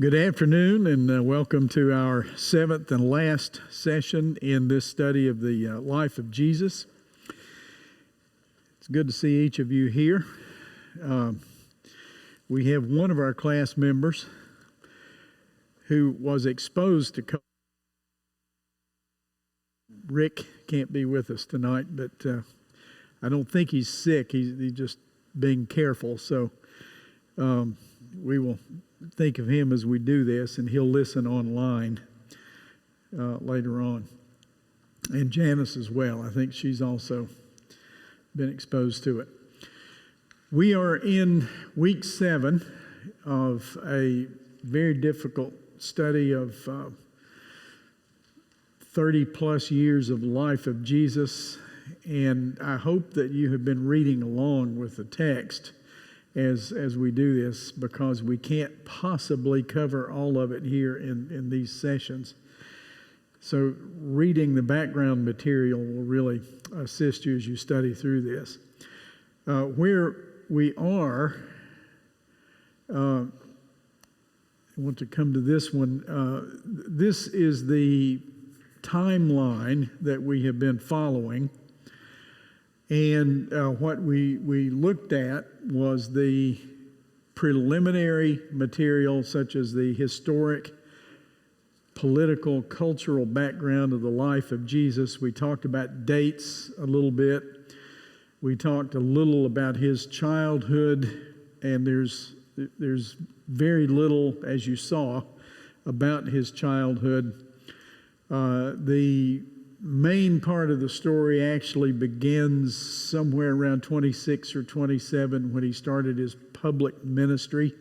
Good afternoon, and welcome to our seventh and last session in this study of the life of Jesus. It's good to see each of you here. We have one of our class members who was exposed to COVID. Rick can't be with us tonight, but I don't think he's sick. He's just being careful, so we will think of him as we do this, and he'll listen online later on. And Janice as well. I think she's also been exposed to it. We are in week 7 of a very difficult study of 30 plus years of life of Jesus, and I hope that you have been reading along with the text as we do this, because we can't possibly cover all of it here in these sessions. So reading the background material will really assist you as you study through this. Where we are, I want to come to this one. This is the timeline that we have been following. And what we looked at was the preliminary material, such as the historic, political, cultural background of the life of Jesus. We talked about dates a little bit. We talked a little about his childhood, and there's very little, as you saw, about his childhood. The main part of the story actually begins somewhere around 26 or 27 when he started his public ministry,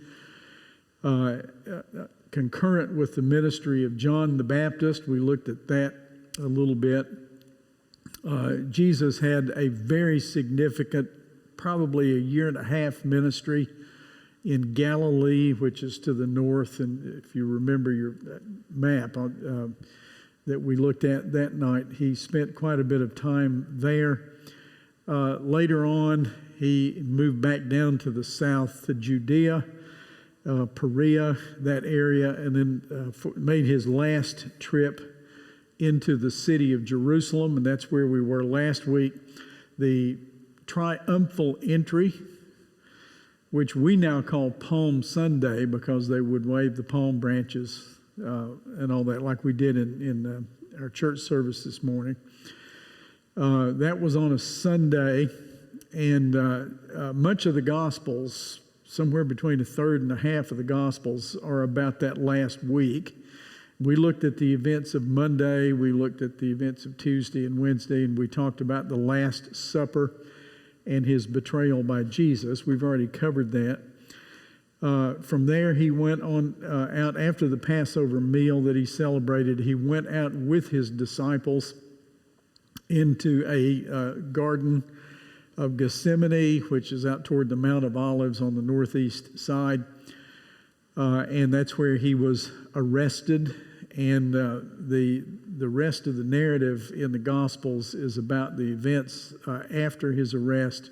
concurrent with the ministry of John the Baptist. We looked at that a little bit. Jesus had a very significant, probably a year and a half ministry in Galilee, which is to the north. And if you remember your map that we looked at that night, he spent quite a bit of time there. Later on, he moved back down to the south to Judea, Perea, that area, and then made his last trip into the city of Jerusalem, and that's where we were last week. The triumphal entry, which we now call Palm Sunday, because they would wave the palm branches and all that, like we did in our church service this morning. That was on a Sunday, and much of the Gospels, somewhere between a third and a half of the Gospels, are about that last week. We looked at the events of Monday, we looked at the events of Tuesday and Wednesday, and we talked about the Last Supper and his betrayal by Jesus. We've already covered that. From there, he went on out after the Passover meal that he celebrated. He went out with his disciples into a Garden of Gethseman, which is out toward the Mount of Olives on the northeast side. And that's where he was arrested. And the rest of the narrative in the Gospels is about the events after his arrest.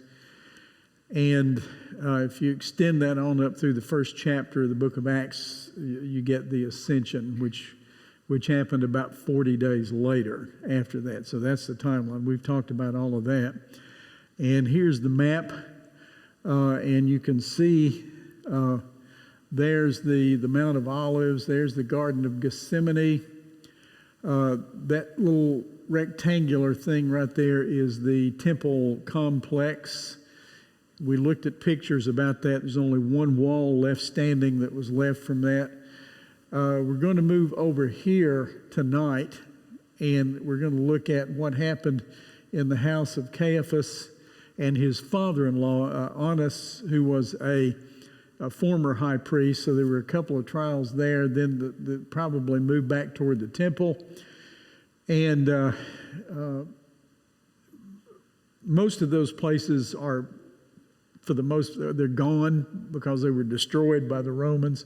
And if you extend that on up through the first chapter of the book of Acts, you get the ascension, which happened about 40 days later after that. So that's the timeline. We've talked about all of that. And here's the map. And you can see there's the Mount of Olives. There's the Garden of Gethsemane. That little rectangular thing right there is the temple complex. We looked at pictures about that. There's only one wall left standing that was left from that. We're going to move over here tonight, and we're going to look at what happened in the house of Caiaphas and his father-in-law, Annas, who was a former high priest. So there were a couple of trials there. Then probably moved back toward the temple. And most of those places are, for the most, they're gone because they were destroyed by the Romans.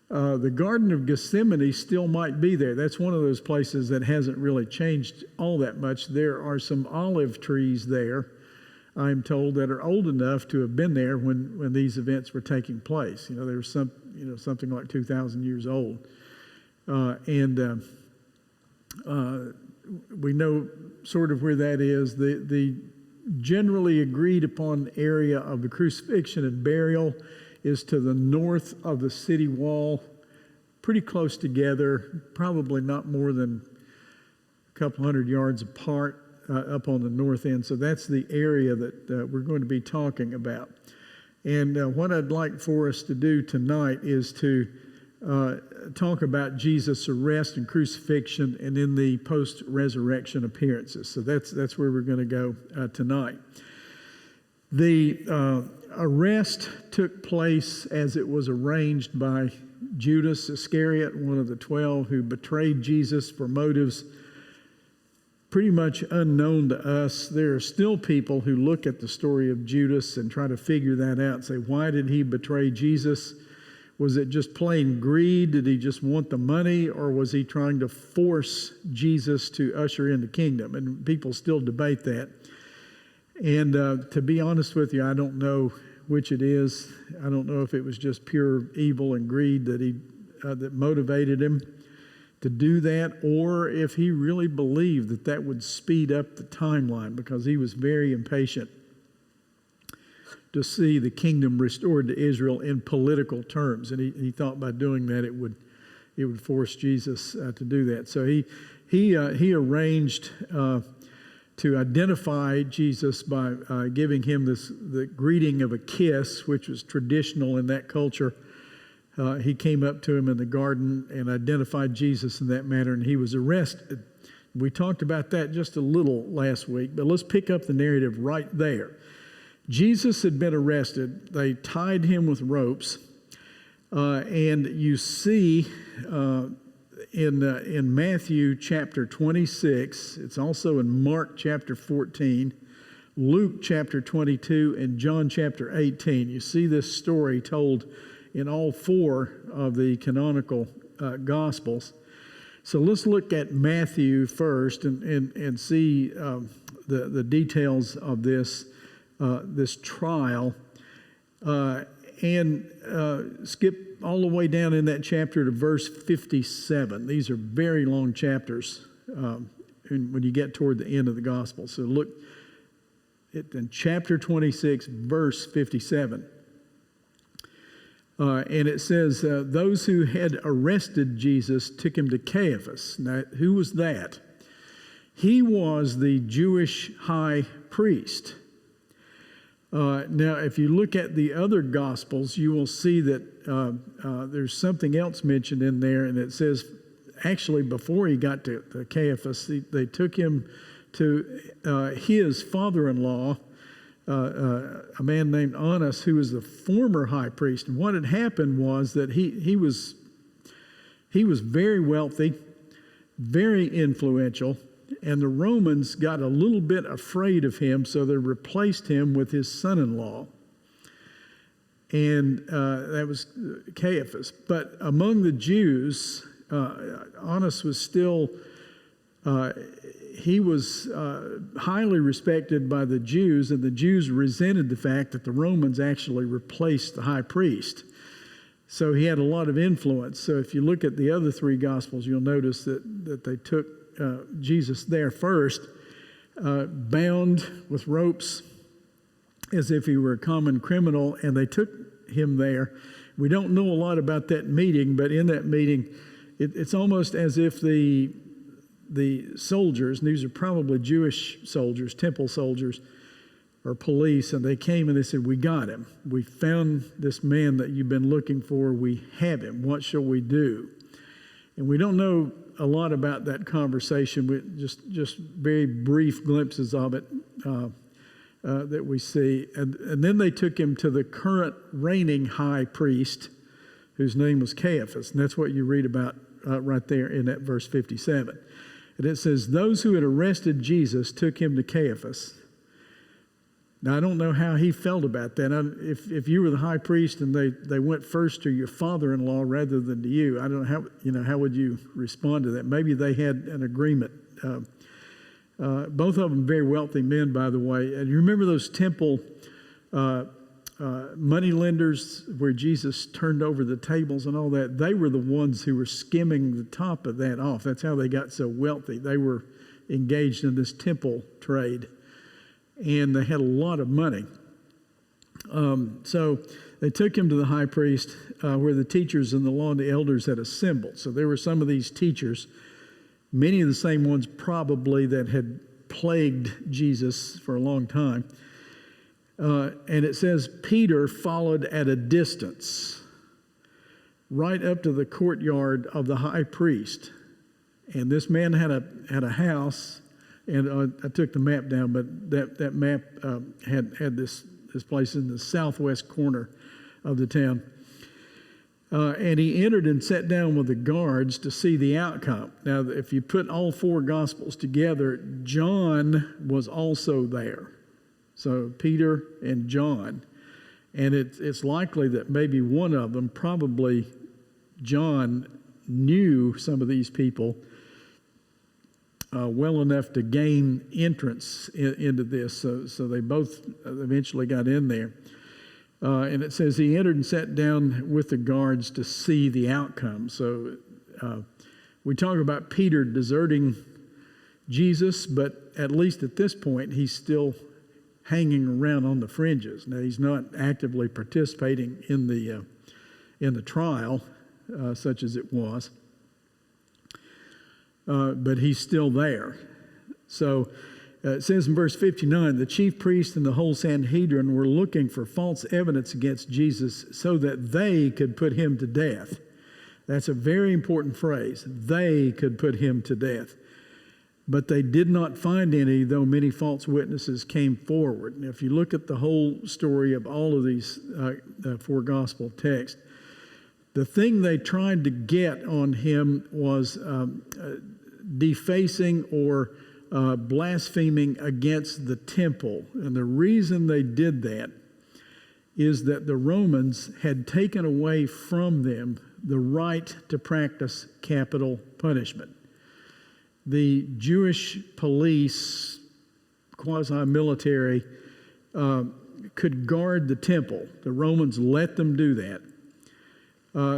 The Garden of Gethsemane still might be there. That's one of those places that hasn't really changed all that much. There are some olive trees there I'm told, that are old enough to have been there when these events were taking place. They were something like 2,000 years old. We know sort of where that is. The generally agreed upon area of the crucifixion and burial is to the north of the city wall, pretty close together, probably not more than a couple hundred yards apart up on the north end. So that's the area that we're going to be talking about. And what I'd like for us to do tonight is to talk about Jesus' arrest and crucifixion and then the post-resurrection appearances. So that's where we're going to go tonight. The arrest took place as it was arranged by Judas Iscariot, one of the 12, who betrayed Jesus for motives pretty much unknown to us. There are still people who look at the story of Judas and try to figure that out and say, why did he betray Jesus? Was it just plain greed? Did he just want the money? Or was he trying to force Jesus to usher in the kingdom? And people still debate that. And to be honest with you, I don't know which it is. I don't know if it was just pure evil and greed that motivated him to do that, or if he really believed that would speed up the timeline, because he was very impatient to see the kingdom restored to Israel in political terms, and he thought by doing that it would force Jesus to do that. So he arranged to identify Jesus by giving him the greeting of a kiss, which was traditional in that culture. He came up to him in the garden and identified Jesus in that manner, and he was arrested. We talked about that just a little last week, but let's pick up the narrative right there. Jesus had been arrested. They tied him with ropes, and you see in Matthew chapter 26, it's also in Mark chapter 14, Luke chapter 22, and John chapter 18. You see this story told in all four of the canonical Gospels. So let's look at Matthew first and see the details of this trial, and skip all the way down in that chapter to verse 57. These are very long chapters when you get toward the end of the Gospel. So look in chapter 26, verse 57. And it says, those who had arrested Jesus took him to Caiaphas. Now, who was that? He was the Jewish high priest. Now, if you look at the other Gospels, you will see that there's something else mentioned in there, and it says, actually, before he got to Caiaphas, they took him to his father-in-law, a man named Annas, who was the former high priest. And what had happened was that he was very wealthy, very influential, and the Romans got a little bit afraid of him, so they replaced him with his son-in-law. And that was Caiaphas. But among the Jews, Annas was still he was highly respected by the Jews, and the Jews resented the fact that the Romans actually replaced the high priest. So he had a lot of influence. So if you look at the other three Gospels, you'll notice that they took Jesus there first, bound with ropes as if he were a common criminal, and they took him there. We don't know a lot about that meeting, but in that meeting, it's almost as if the soldiers, and these are probably Jewish soldiers, temple soldiers, or police, and they came and they said, we got him. We found this man that you've been looking for. We have him. What shall we do? And we don't know a lot about that conversation. Just very brief glimpses of it that we see. And then they took him to the current reigning high priest, whose name was Caiaphas. And that's what you read about right there in that verse 57. And it says, those who had arrested Jesus took him to Caiaphas. Now, I don't know how he felt about that. If you were the high priest and they went first to your father-in-law rather than to you, I don't know how would you respond to that? Maybe they had an agreement Both of them very wealthy men, by the way. And you remember those temple money lenders where Jesus turned over the tables and all that? They were the ones who were skimming the top of that off. That's how they got so wealthy. They were engaged in this temple trade, and they had a lot of money. So they took him to the high priest where the teachers and the law and the elders had assembled. So there were some of these teachers, many of the same ones probably that had plagued Jesus for a long time. And it says Peter followed at a distance right up to the courtyard of the high priest. And this man had a house, and I took the map down, but that map had this place in the southwest corner of the town. And he entered and sat down with the guards to see the outcome. Now, if you put all four Gospels together, John was also there. So Peter and John. And it's likely that maybe one of them, probably John, knew some of these people well enough to gain entrance into this. So they both eventually got in there. And it says he entered and sat down with the guards to see the outcome. So we talk about Peter deserting Jesus, but at least at this point, he's still hanging around on the fringes. Now, he's not actively participating in the trial, such as it was, but he's still there. So it says in verse 59, the chief priest and the whole Sanhedrin were looking for false evidence against Jesus so that they could put him to death. That's a very important phrase. They could put him to death. But they did not find any, though many false witnesses came forward. Now, if you look at the whole story of all of these four gospel texts, the thing they tried to get on him was defacing or blaspheming against the temple. And the reason they did that is that the Romans had taken away from them the right to practice capital punishment. The Jewish police, quasi-military, could guard the temple. The Romans let them do that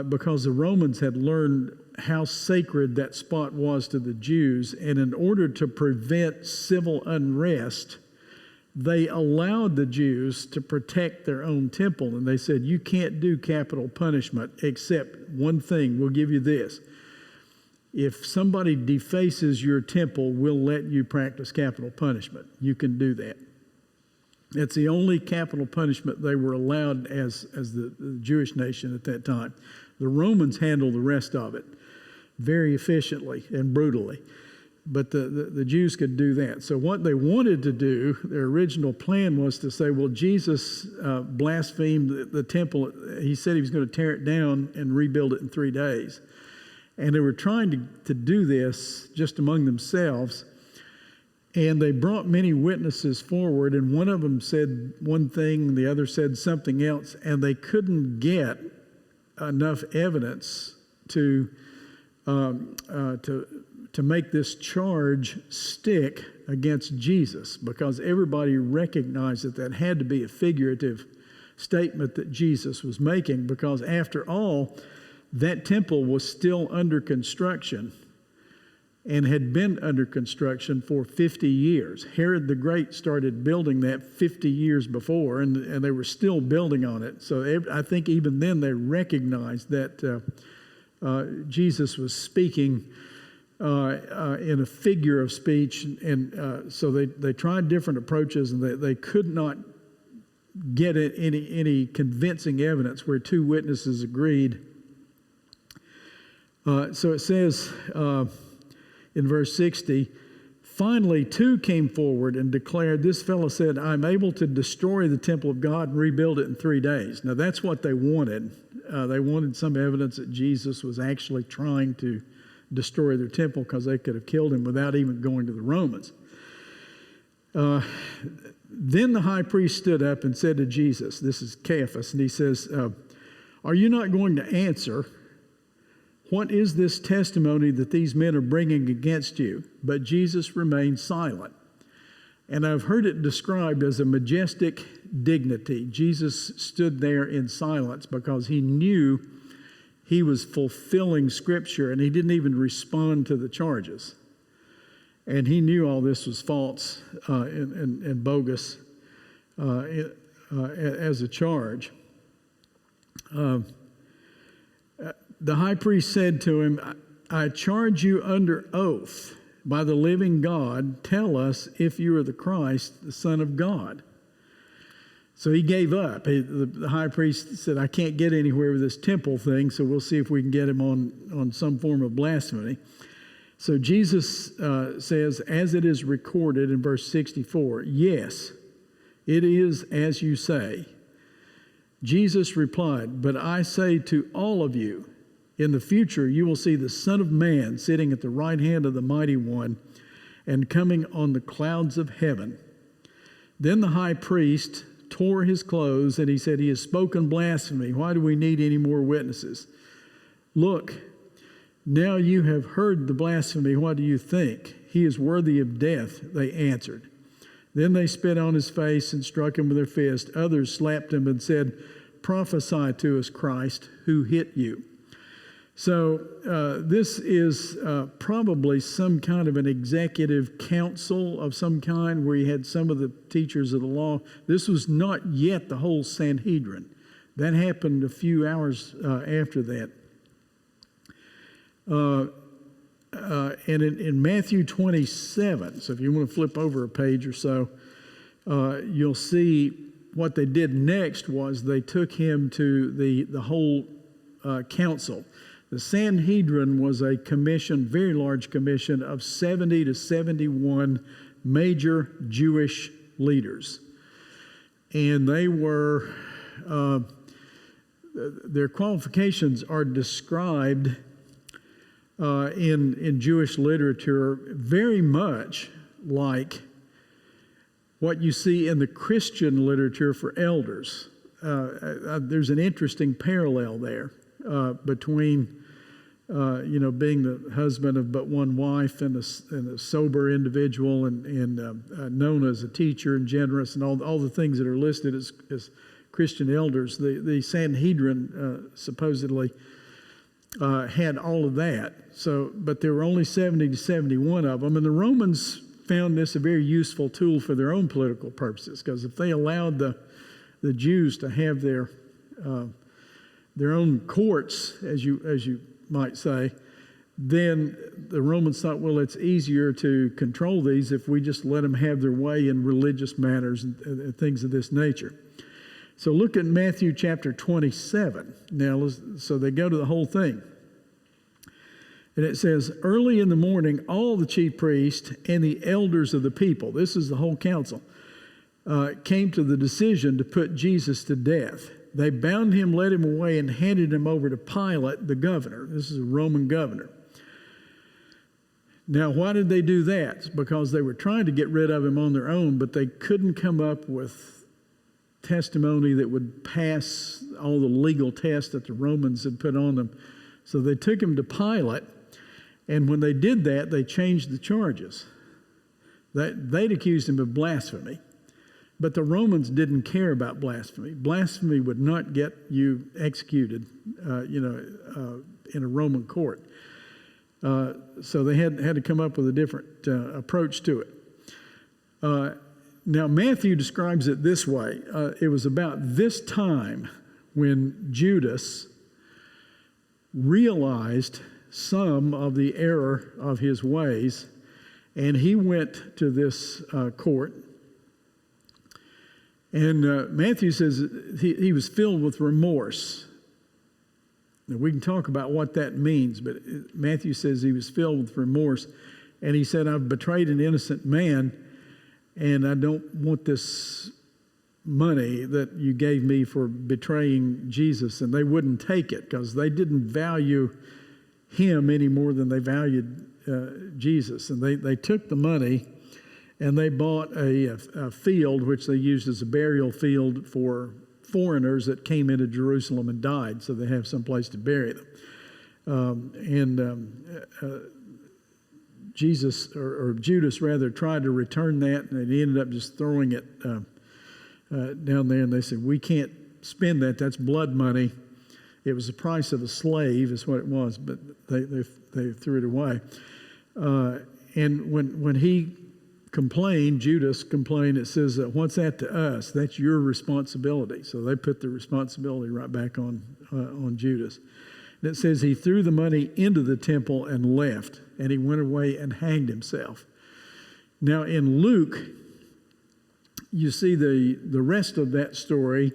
because the Romans had learned how sacred that spot was to the Jews, and in order to prevent civil unrest, they allowed the Jews to protect their own temple. And they said, you can't do capital punishment except one thing. We'll give you this. If somebody defaces your temple, we'll let you practice capital punishment. You can do that. It's the only capital punishment they were allowed as the Jewish nation at that time. The Romans handled the rest of it very efficiently and brutally. But the Jews could do that. So what they wanted to do, their original plan was to say, well, Jesus blasphemed the temple. He said he was going to tear it down and rebuild it in 3 days. And they were trying to do this just among themselves. And they brought many witnesses forward, and one of them said one thing, the other said something else, and they couldn't get enough evidence to make this charge stick against Jesus, because everybody recognized that had to be a figurative statement that Jesus was making, because after all, that temple was still under construction and had been under construction for 50 years. Herod the Great started building that 50 years before, and they were still building on it. So I think even then they recognized that Jesus was speaking in a figure of speech, and so they tried different approaches, and they could not get any convincing evidence where two witnesses agreed. So it says in verse 60, finally two came forward and declared, this fellow said, I'm able to destroy the temple of God and rebuild it in 3 days. Now that's what they wanted. They wanted some evidence that Jesus was actually trying to destroy their temple, because they could have killed him without even going to the Romans. Then the high priest stood up and said to Jesus, this is Caiaphas, and he says, are you not going to answer? "What is this testimony that these men are bringing against you?" But Jesus remained silent. And I've heard it described as a majestic dignity. Jesus stood there in silence because he knew he was fulfilling Scripture, and he didn't even respond to the charges. And he knew all this was false and bogus as a charge. The high priest said to him, "I charge you under oath by the living God, tell us if you are the Christ, the Son of God." So he gave up. The high priest said, "I can't get anywhere with this temple thing, so we'll see if we can get him on some form of blasphemy." So Jesus says, as it is recorded in verse 64, "Yes, it is as you say." Jesus replied, "But I say to all of you, in the future you will see the Son of Man sitting at the right hand of the Mighty One and coming on the clouds of heaven." Then the high priest tore his clothes and he said, "He has spoken blasphemy. Why do we need any more witnesses? Look, now you have heard the blasphemy. What do you think?" "He is worthy of death," they answered. Then they spit on his face and struck him with their fist. Others slapped him and said, "Prophesy to us, Christ, who hit you?" So this is probably some kind of an executive council of some kind where you had some of the teachers of the law. This was not yet the whole Sanhedrin. That happened a few hours after that. And in Matthew 27, so if you want to flip over a page or so, you'll see what they did next was they took him to the whole council. The Sanhedrin was a commission, very large commission of 70 to 71 major Jewish leaders. And they were, their qualifications are described in Jewish literature very much like what you see in the Christian literature for elders. There's an interesting parallel there between being the husband of but one wife and a sober individual and known as a teacher and generous and all the things that are listed as Christian elders. The Sanhedrin supposedly had all of that. So, but there were only 70 to 71 of them, and the Romans found this a very useful tool for their own political purposes, because if they allowed the Jews to have their own courts, as you might say, then the Romans thought, well, it's easier to control these if we just let them have their way in religious matters and things of this nature. So look at Matthew chapter 27. Now, so they go to the whole thing. And it says, "Early in the morning, all the chief priests and the elders of the people," this is the whole council, "came to the decision to put Jesus to death. They bound him, led him away, and handed him over to Pilate, the governor." This is a Roman governor. Now, why did they do that? It's because they were trying to get rid of him on their own, but they couldn't come up with testimony that would pass all the legal tests that the Romans had put on them. So they took him to Pilate, and when they did that, they changed the charges. They'd accused him of blasphemy. But the Romans didn't care about blasphemy. Blasphemy would not get you executed, in a Roman court. So they had to come up with a different approach to it. Now, Matthew describes it this way. It was about this time when Judas realized some of the error of his ways, and he went to this court. And Matthew says he was filled with remorse. Now, we can talk about what that means, but Matthew says he was filled with remorse. And he said, "I've betrayed an innocent man, and I don't want this money that you gave me for betraying Jesus." And they wouldn't take it because they didn't value him any more than they valued Jesus. And they took the money, and they bought a field which they used as a burial field for foreigners that came into Jerusalem and died, so they have some place to bury them. Jesus, or Judas rather, tried to return that, and he ended up just throwing it down there, and they said, we can't spend that, that's blood money. It was the price of a slave is what it was, but they threw it away. And when he complained, Judas complained, it says that what's that to us? That's your responsibility. So they put the responsibility right back on Judas. And it says he threw the money into the temple and left, and he went away and hanged himself. Now in Luke, you see the rest of that story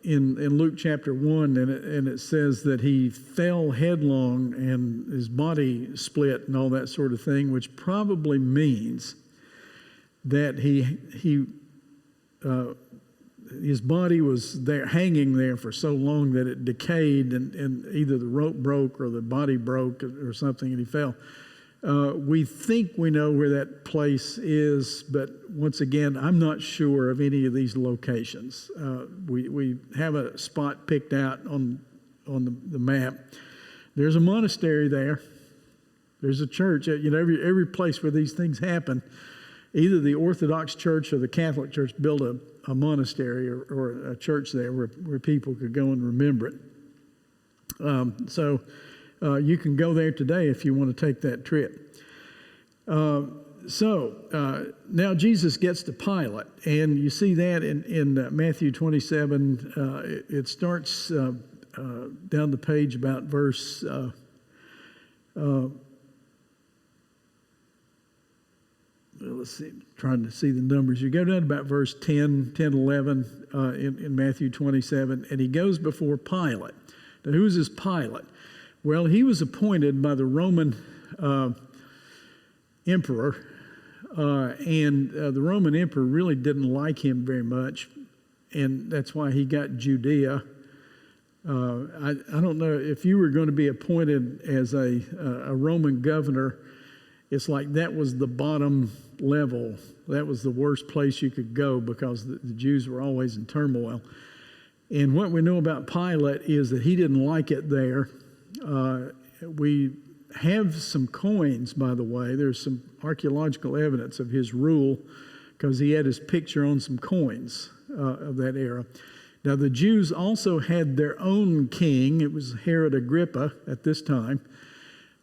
in Luke chapter 1, and it says that he fell headlong and his body split and all that sort of thing, which probably means that his body was there hanging there for so long that it decayed, and either the rope broke or the body broke or something, and he fell. We think we know where that place is, but once again, I'm not sure of any of these locations. We have a spot picked out on the map. There's a monastery there. There's a church. Every place where these things happen, either the Orthodox Church or the Catholic Church built a monastery or a church there where people could go and remember it. So you can go there today if you want to take that trip. Now Jesus gets to Pilate, and you see that in Matthew 27. It starts down the page about verse... let's see, trying to see the numbers. You go down to about verse 10, 11 in Matthew 27, and he goes before Pilate. Now, who's this Pilate? Well, he was appointed by the Roman emperor, and the Roman emperor really didn't like him very much, and that's why he got Judea. I don't know if you were going to be appointed as a Roman governor. It's like that was the bottom level. That was the worst place you could go because the Jews were always in turmoil. And what we know about Pilate is that he didn't like it there. We have some coins, by the way. There's some archaeological evidence of his rule because he had his picture on some coins of that era. Now, the Jews also had their own king. It was Herod Agrippa at this time.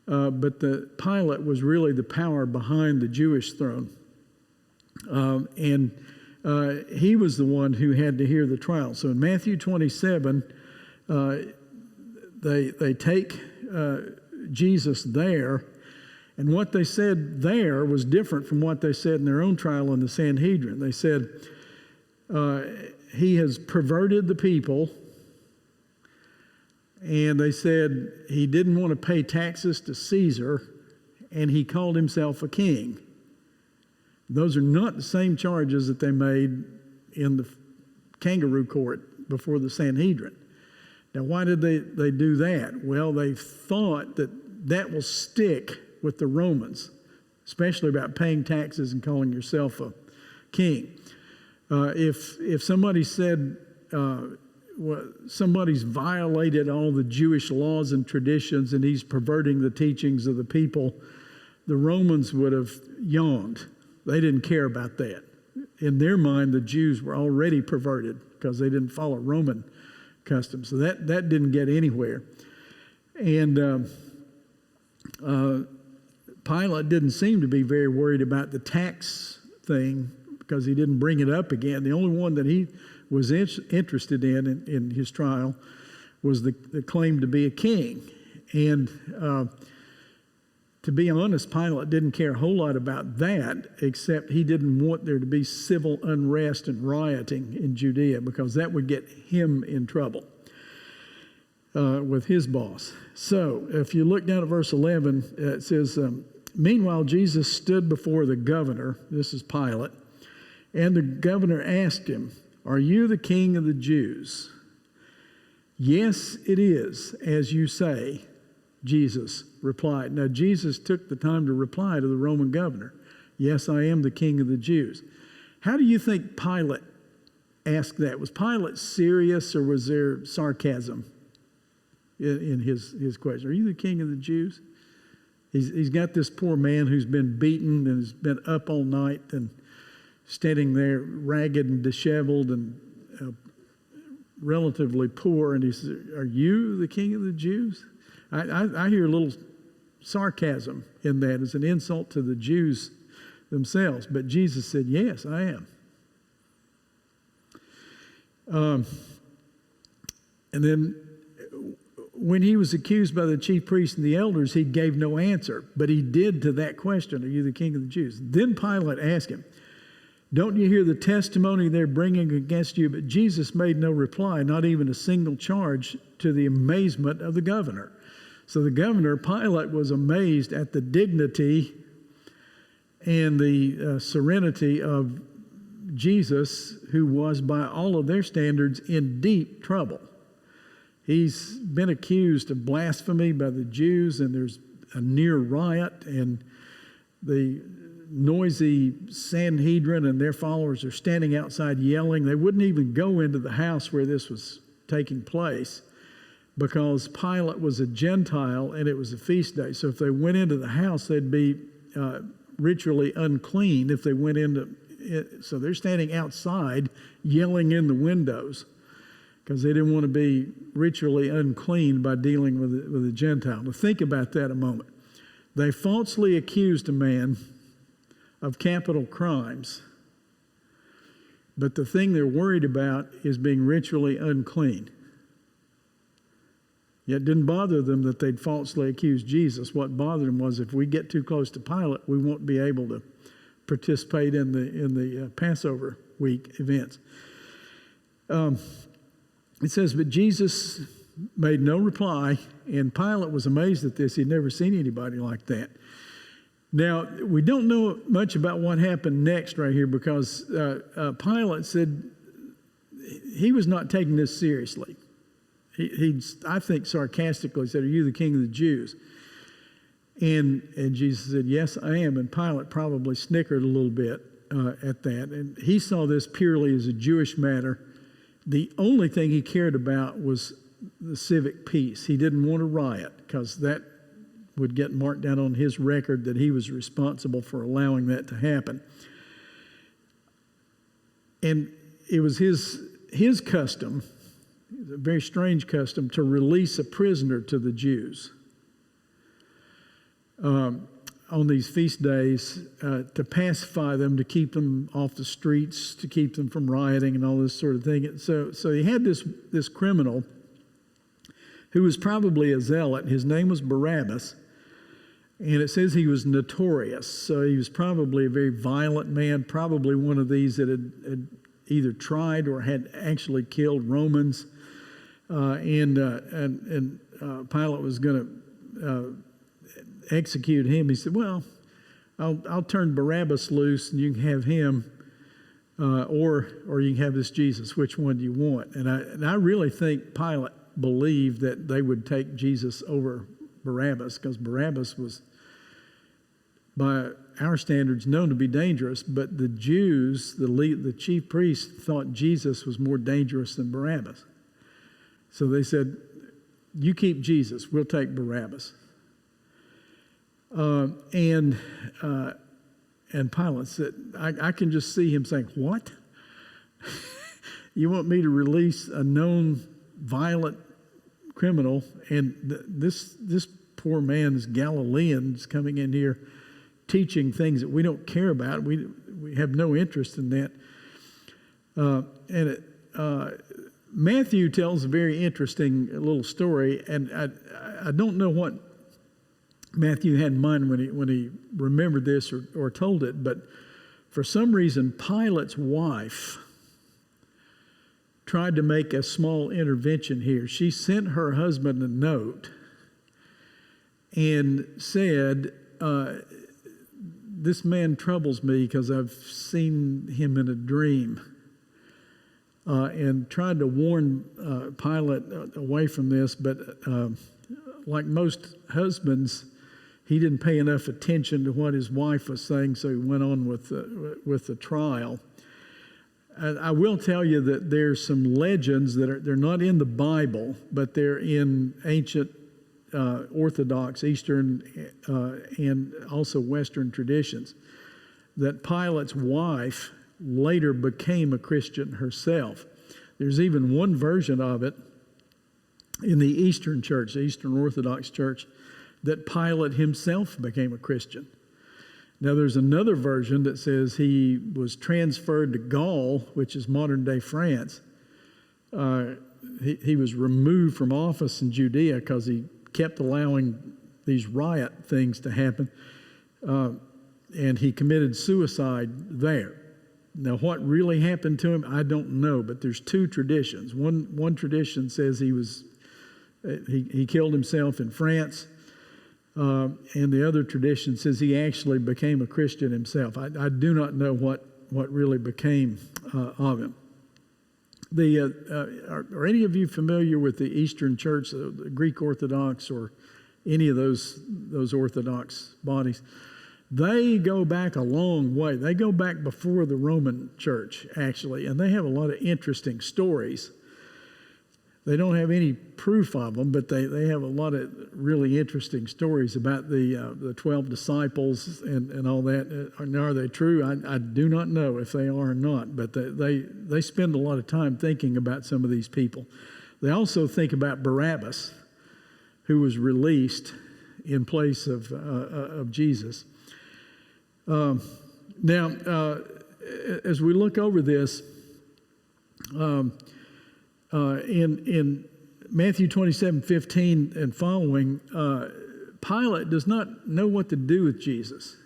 But the Pilate was really the power behind the Jewish throne. And he was the one who had to hear the trial. So in Matthew 27, they take Jesus there, and what they said there was different from what they said in their own trial in the Sanhedrin. They said, he has perverted the people. And they said he didn't want to pay taxes to Caesar, and he called himself a king. Those are not the same charges that they made in the kangaroo court before the Sanhedrin. Now, why did they do that? Well, they thought that will stick with the Romans, especially about paying taxes and calling yourself a king. If somebody said... somebody's violated all the Jewish laws and traditions and he's perverting the teachings of the people, the Romans would have yawned. They didn't care about that. In their mind, the Jews were already perverted because they didn't follow Roman customs. So that didn't get anywhere. And Pilate didn't seem to be very worried about the tax thing because he didn't bring it up again. The only one that he was interested in his trial was the claim to be a king. And to be honest, Pilate didn't care a whole lot about that, except he didn't want there to be civil unrest and rioting in Judea because that would get him in trouble with his boss. So if you look down at verse 11, it says, meanwhile, Jesus stood before the governor, this is Pilate, and the governor asked him, are you the king of the Jews? Yes, it is, as you say, Jesus replied. Now, Jesus took the time to reply to the Roman governor. Yes, I am the king of the Jews. How do you think Pilate asked that? Was Pilate serious or was there sarcasm? in his question. Are you the king of the Jews? He's got this poor man who's been beaten and has been up all night and standing there ragged and disheveled and relatively poor. And he says, are you the king of the Jews? I hear a little sarcasm in that as an insult to the Jews themselves. But Jesus said, yes, I am. And then when he was accused by the chief priests and the elders, he gave no answer. But he did to that question, are you the king of the Jews? Then Pilate asked him, don't you hear the testimony they're bringing against you? But Jesus made no reply, not even a single charge, to the amazement of the governor. So the governor, Pilate, was amazed at the dignity and the serenity of Jesus, who was by all of their standards in deep trouble. He's been accused of blasphemy by the Jews, and there's a near riot, and the noisy Sanhedrin and their followers are standing outside yelling. They wouldn't even go into the house where this was taking place because Pilate was a Gentile and it was a feast day. So if they went into the house, they'd be ritually unclean if they went into it. So they're standing outside yelling in the windows because they didn't want to be ritually unclean by dealing with a Gentile. Now think about that a moment. They falsely accused a man of capital crimes, but the thing they're worried about is being ritually unclean. Yet it didn't bother them that they'd falsely accused Jesus. What bothered them was if we get too close to Pilate, we won't be able to participate in the Passover week events. It says, but Jesus made no reply, and Pilate was amazed at this. He'd never seen anybody like that. Now, we don't know much about what happened next right here because Pilate said he was not taking this seriously. He I think, sarcastically said, are you the king of the Jews? And Jesus said, yes, I am. And Pilate probably snickered a little bit at that. And he saw this purely as a Jewish matter. The only thing he cared about was the civic peace. He didn't want a riot because that would get marked down on his record that he was responsible for allowing that to happen. And it was his custom, a very strange custom, to release a prisoner to the Jews on these feast days to pacify them, to keep them off the streets, to keep them from rioting and all this sort of thing. So he had this criminal who was probably a zealot. His name was Barabbas. And it says he was notorious. So he was probably a very violent man, probably one of these that had either tried or had actually killed Romans. And Pilate was going to execute him. He said, well, I'll turn Barabbas loose and you can have him, or you can have this Jesus. Which one do you want? And I really think Pilate believed that they would take Jesus over Barabbas because Barabbas was, by our standards, known to be dangerous, but the Jews, the chief priests, thought Jesus was more dangerous than Barabbas. So they said, you keep Jesus, we'll take Barabbas. And Pilate said, I can just see him saying, what? You want me to release a known violent criminal, and this poor man is Galilean, is coming in here teaching things that we don't care about. We have no interest in that. Matthew tells a very interesting little story, and I don't know what Matthew had in mind when he remembered this or told it, but for some reason Pilate's wife tried to make a small intervention here. She sent her husband a note and said, this man troubles me because I've seen him in a dream, and tried to warn Pilate away from this, but like most husbands, he didn't pay enough attention to what his wife was saying, so he went on with the trial. I will tell you that there's some legends that they're not in the Bible, but they're in ancient Orthodox, Eastern, and also Western traditions, that Pilate's wife later became a Christian herself. There's even one version of it in the Eastern Church, the Eastern Orthodox Church, that Pilate himself became a Christian. Now, there's another version that says he was transferred to Gaul, which is modern-day France. He was removed from office in Judea because he kept allowing these riot things to happen, and he committed suicide there. Now, what really happened to him, I don't know, but there's two traditions. One tradition says he killed himself in France, and the other tradition says he actually became a Christian himself. I do not know what really became of him. Are any of you familiar with the Eastern Church, the Greek Orthodox, or any of those Orthodox bodies? They go back a long way. They go back before the Roman Church, actually, and they have a lot of interesting stories. They don't have any proof of them, but they have a lot of really interesting stories about the 12 disciples and all that. Now, are they true? I do not know if they are or not, but they spend a lot of time thinking about some of these people. They also think about Barabbas, who was released in place of Jesus. Now, as we look over this, in Matthew 27:15 and following, Pilate does not know what to do with Jesus.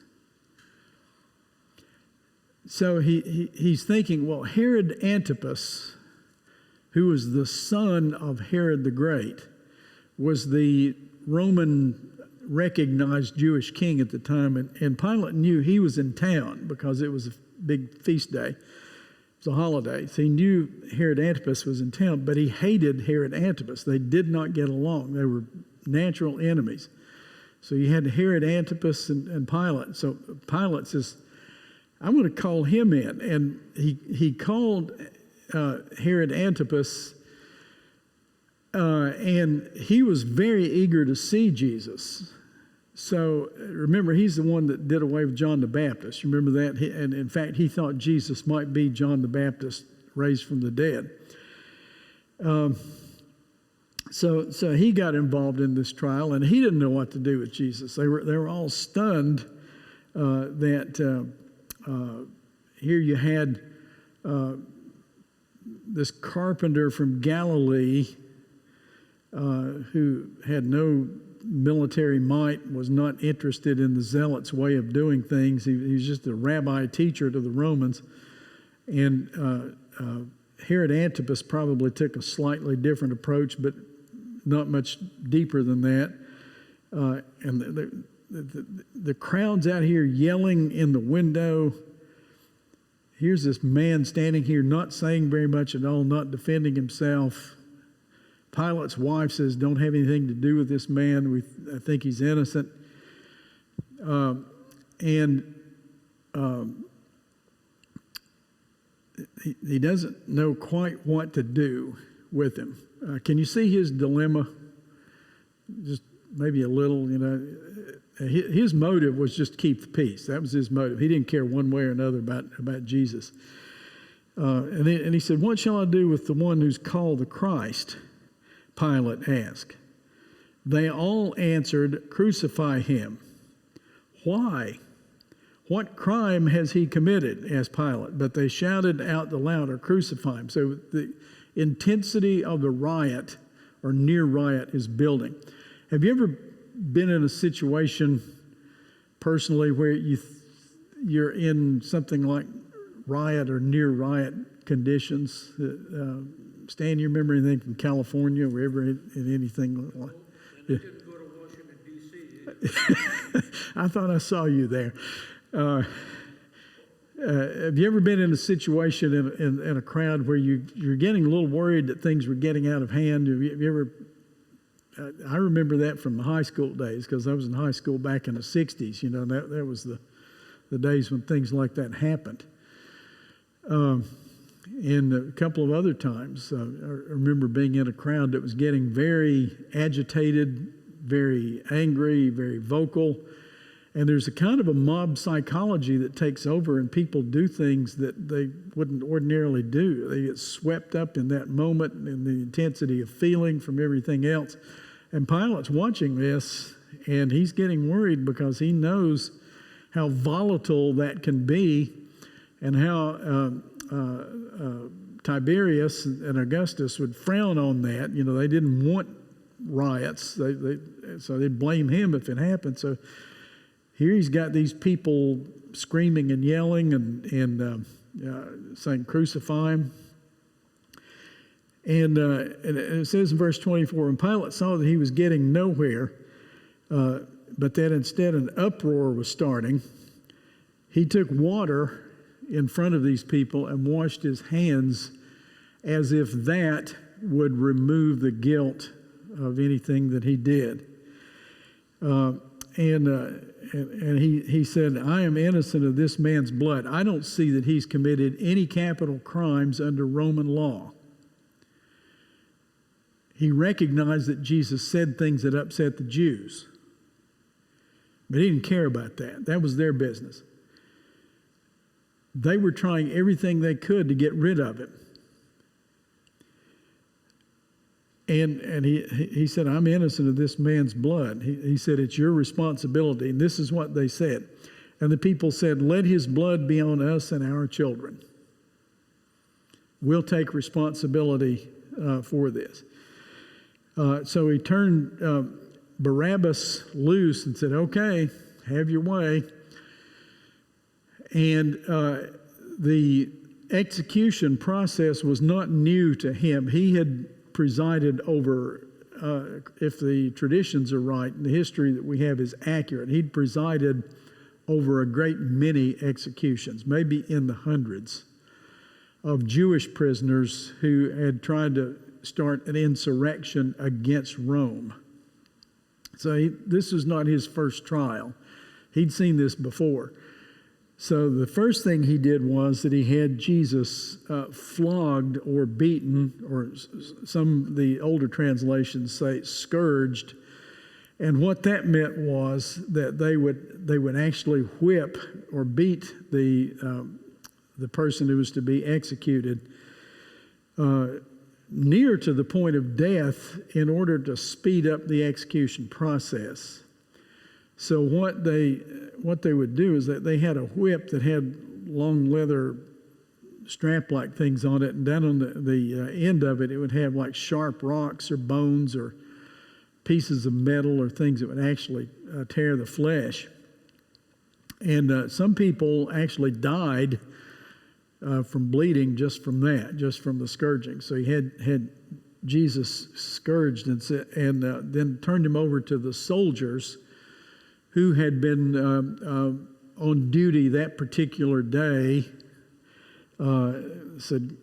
So he's thinking, well, Herod Antipas, who was the son of Herod the Great, was the Roman recognized Jewish king at the time, and Pilate knew he was in town because it was a big feast day. It's a holiday. So he knew Herod Antipas was in town, but he hated Herod Antipas. They did not get along. They were natural enemies. So you had Herod Antipas and Pilate. So Pilate says, I'm going to call him in. And he called Herod Antipas, and he was very eager to see Jesus. So remember, he's the one that did away with John the Baptist. Remember that? And in fact, he thought Jesus might be John the Baptist raised from the dead. So he got involved in this trial, and he didn't know what to do with Jesus. They were all stunned that here you had this carpenter from Galilee who had no military might, was not interested in the zealots' way of doing things. He was just a rabbi teacher to the Romans. And Herod Antipas probably took a slightly different approach, but not much deeper than that. And the crowd's out here yelling in the window. Here's this man standing here not saying very much at all, not defending himself. Pilate's wife says, don't have anything to do with this man. I think he's innocent. He doesn't know quite what to do with him. Can you see his dilemma? Just maybe a little, His motive was just to keep the peace. That was his motive. He didn't care one way or another about Jesus. And he said, what shall I do with the one who's called the Christ? Pilate asked. They all answered, crucify him. Why? What crime has he committed? Asked Pilate. But they shouted out the louder, crucify him. So the intensity of the riot or near riot is building. Have you ever been in a situation personally where you're in something like riot or near riot conditions? Stan, you remember anything from California, wherever in anything like that? And I didn't go to Washington, D.C. I thought I saw you there. Have you ever been in a situation in a crowd where you're getting a little worried that things were getting out of hand? Have you ever? I remember that from the high school days because I was in high school back in the 60s. That was the days when things like that happened. And a couple of other times, I remember being in a crowd that was getting very agitated, very angry, very vocal. And there's a kind of a mob psychology that takes over, and people do things that they wouldn't ordinarily do. They get swept up in that moment and the intensity of feeling from everything else. And Pilate's watching this, and he's getting worried because he knows how volatile that can be, and how Tiberius and Augustus would frown on that. You know, they didn't want riots, so they'd blame him if it happened. So here he's got these people screaming and yelling and saying, "Crucify him." And it says in verse 24, when Pilate saw that he was getting nowhere, but that instead an uproar was starting, he took water in front of these people and washed his hands, as if that would remove the guilt of anything that he did. And he said, "I am innocent of this man's blood. I don't see that he's committed any capital crimes under Roman law." He recognized that Jesus said things that upset the Jews, but he didn't care about that. That was their business. They were trying everything they could to get rid of him. And he said, "I'm innocent of this man's blood." He said, "It's your responsibility." And this is what they said. And the people said, "Let his blood be on us and our children. We'll take responsibility for this." So he turned Barabbas loose and said, "Okay, have your way." And the execution process was not new to him. He had presided over, if the traditions are right and the history that we have is accurate, he'd presided over a great many executions, maybe in the hundreds, of Jewish prisoners who had tried to start an insurrection against Rome. So this was not his first trial. He'd seen this before. So the first thing he did was that he had Jesus flogged or beaten, or the older translations say scourged. And what that meant was that they would actually whip or beat the person who was to be executed near to the point of death in order to speed up the execution process. So what they would do is that they had a whip that had long leather strap-like things on it, and down on the end of it, it would have like sharp rocks or bones or pieces of metal or things that would actually tear the flesh. And some people actually died from bleeding just from that, just from the scourging. So he had Jesus scourged and then turned him over to the soldiers who had been on duty that particular day. Said,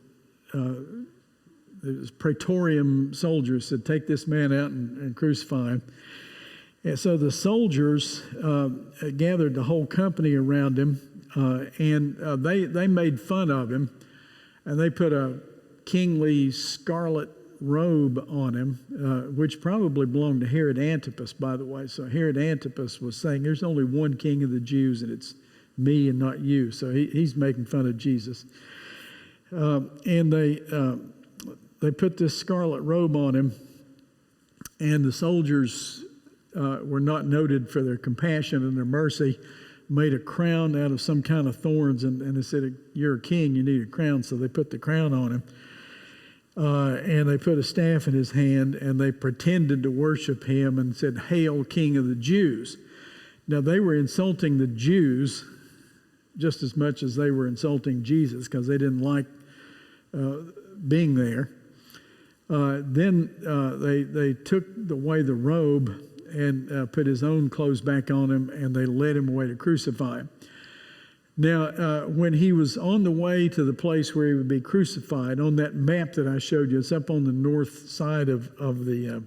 the Praetorian soldiers said, "Take this man out and crucify him." And so the soldiers gathered the whole company around him, and they made fun of him, and they put a kingly scarlet robe on him, which probably belonged to Herod Antipas, by the way. So Herod Antipas was saying, "There's only one king of the Jews, and it's me and not you." So he's making fun of Jesus. And they put this scarlet robe on him, and the soldiers were not noted for their compassion and their mercy, made a crown out of some kind of thorns, and they said, "You're a king, you need a crown." So they put the crown on him. And they put a staff in his hand, and they pretended to worship him and said, "Hail, King of the Jews." Now, they were insulting the Jews just as much as they were insulting Jesus, because they didn't like being there. Then they took away the robe and put his own clothes back on him, and they led him away to crucify him. Now, when he was on the way to the place where he would be crucified, on that map that I showed you, it's up on the north side of the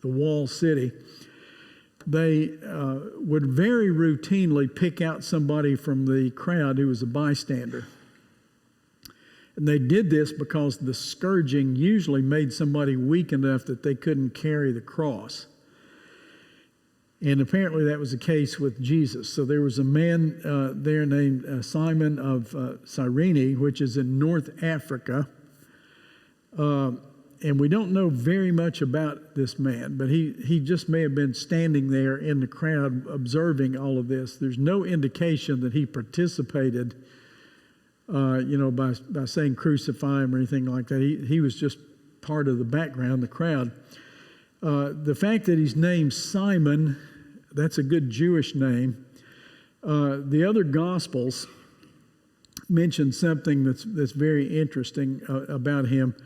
wall city, they would very routinely pick out somebody from the crowd who was a bystander. And they did this because the scourging usually made somebody weak enough that they couldn't carry the cross. And apparently that was the case with Jesus. So there was a man there named Simon of Cyrene, which is in North Africa. And we don't know very much about this man, but he just may have been standing there in the crowd observing all of this. There's no indication that he participated, by saying crucify him or anything like that. He was just part of the background, the crowd. The fact that he's named Simon, that's a good Jewish name. The other Gospels mention something that's very interesting about him.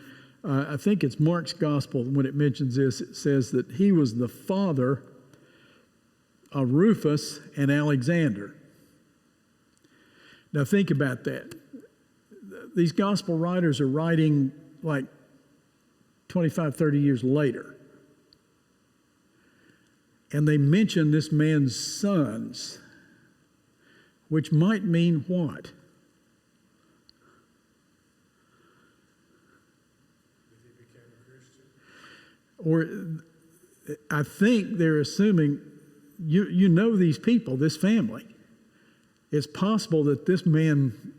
I think it's Mark's Gospel when it mentions this. It says that he was the father of Rufus and Alexander. Now think about that. These Gospel writers are writing like 25, 30 years later. And they mention this man's sons, which might mean what? Or I think they're assuming you know these people, this family. It's possible that this man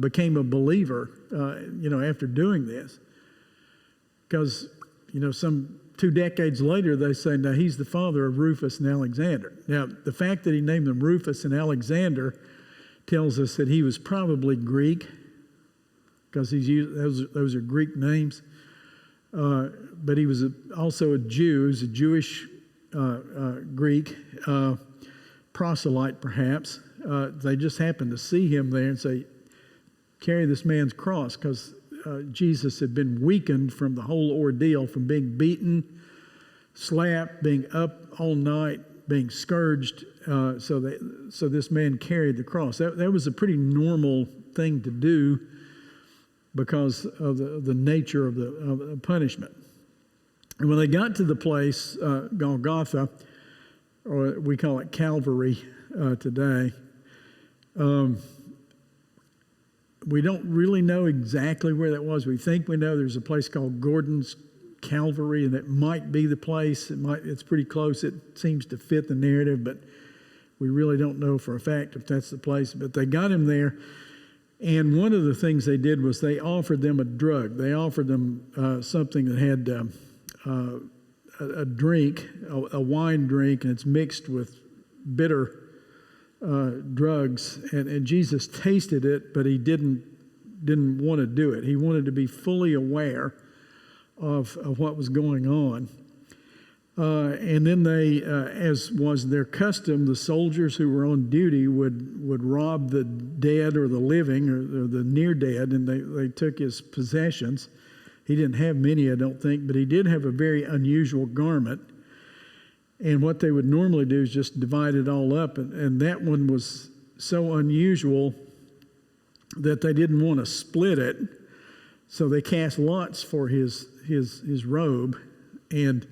became a believer, after doing this. Because, some 2 decades later, they say, now he's the father of Rufus and Alexander. Now, the fact that he named them Rufus and Alexander tells us that he was probably Greek, because those are Greek names. But he was also a Jew. He was a Jewish Greek proselyte, perhaps. They just happened to see him there and say, carry this man's cross, because Jesus had been weakened from the whole ordeal, from being beaten, slapped, being up all night, being scourged. So this man carried the cross. That was a pretty normal thing to do, because of the nature of the punishment. And when they got to the place, Golgotha, or we call it Calvary today, we don't really know exactly where that was. We think we know there's a place called Gordon's Calvary, and it might be the place. It's pretty close. It seems to fit the narrative, but we really don't know for a fact if that's the place. But they got him there. And one of the things they did was they offered them a drug. They offered them something that had a drink, a wine drink, and it's mixed with bitter drugs. And Jesus tasted it, but he didn't want to do it. He wanted to be fully aware of what was going on. And then they, as was their custom, the soldiers who were on duty would rob the dead or the living or the near dead, and they took his possessions. He didn't have many, I don't think, but he did have a very unusual garment. And what they would normally do is just divide it all up, and that one was so unusual that they didn't want to split it, so they cast lots for his robe, and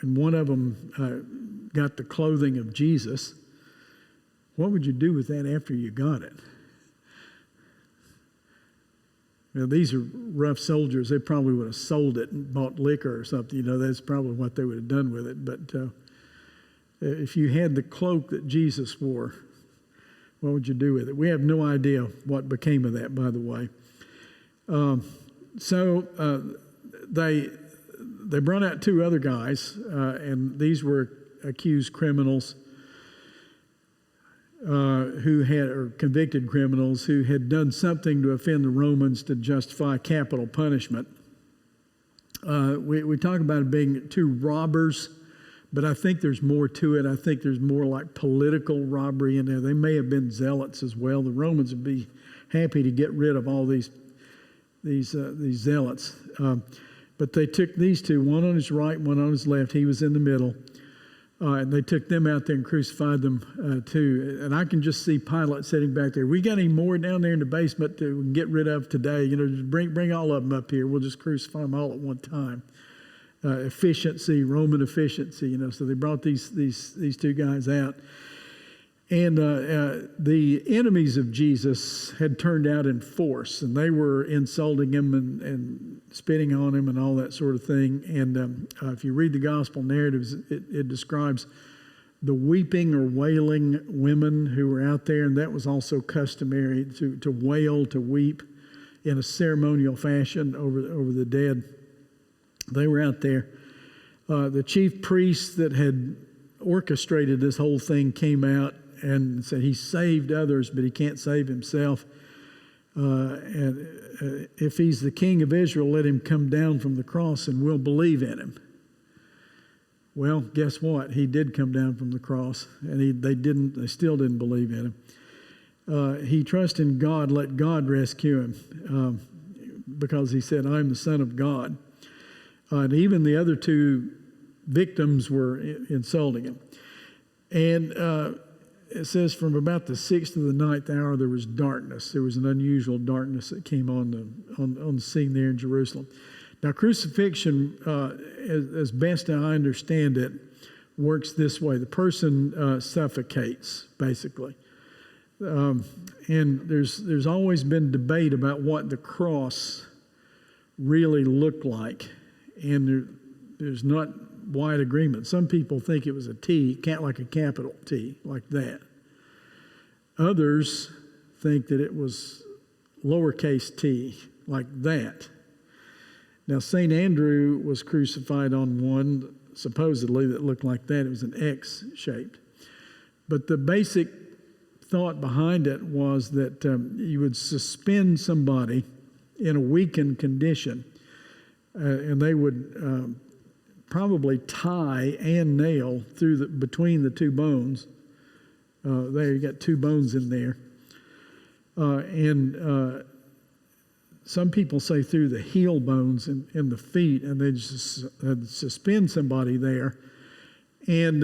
one of them got the clothing of Jesus. What would you do with that after you got it? Now, these are rough soldiers. They probably would have sold it and bought liquor or something. That's probably what they would have done with it. But if you had the cloak that Jesus wore, what would you do with it? We have no idea what became of that, by the way. They brought out 2 other guys, and these were accused criminals or convicted criminals who had done something to offend the Romans to justify capital punishment. We talk about it being 2 robbers, but I think there's more to it. I think there's more like political robbery in there. They may have been zealots as well. The Romans would be happy to get rid of all these zealots. But they took these 2, one on his right, one on his left. He was in the middle. And they took them out there and crucified them too. And I can just see Pilate sitting back there. We got any more down there in the basement to get rid of today? Just bring all of them up here. We'll just crucify them all at one time. Efficiency, Roman efficiency. So they brought these 2 guys out. And the enemies of Jesus had turned out in force, and they were insulting him and spitting on him and all that sort of thing. And if you read the gospel narratives, it describes the weeping or wailing women who were out there, and that was also customary to wail, to weep in a ceremonial fashion over the dead. They were out there. The chief priests that had orchestrated this whole thing came out and said he saved others, but he can't save himself. And if he's the king of Israel, let him come down from the cross and we'll believe in him. Well, guess what? He did come down from the cross, and they still didn't believe in him. He trusted in God, let God rescue him, because he said, I'm the Son of God. And even the other two victims were insulting him. And it says from about the 6th to the 9th hour, there was darkness. There was an unusual darkness that came on the scene there in Jerusalem. Now, crucifixion, as best I understand it, works this way. The person suffocates, basically. And there's always been debate about what the cross really looked like. And there's not wide agreement. Some people think it was a T, like a capital T, like that. Others think that it was lowercase t, like that. Now, St. Andrew was crucified on one, supposedly, that looked like that. It was an X-shaped. But the basic thought behind it was that you would suspend somebody in a weakened condition, and they would probably tie and nail between the two bones. There, you got two bones in there. Some people say through the heel bones in the feet, and they just suspend somebody there. And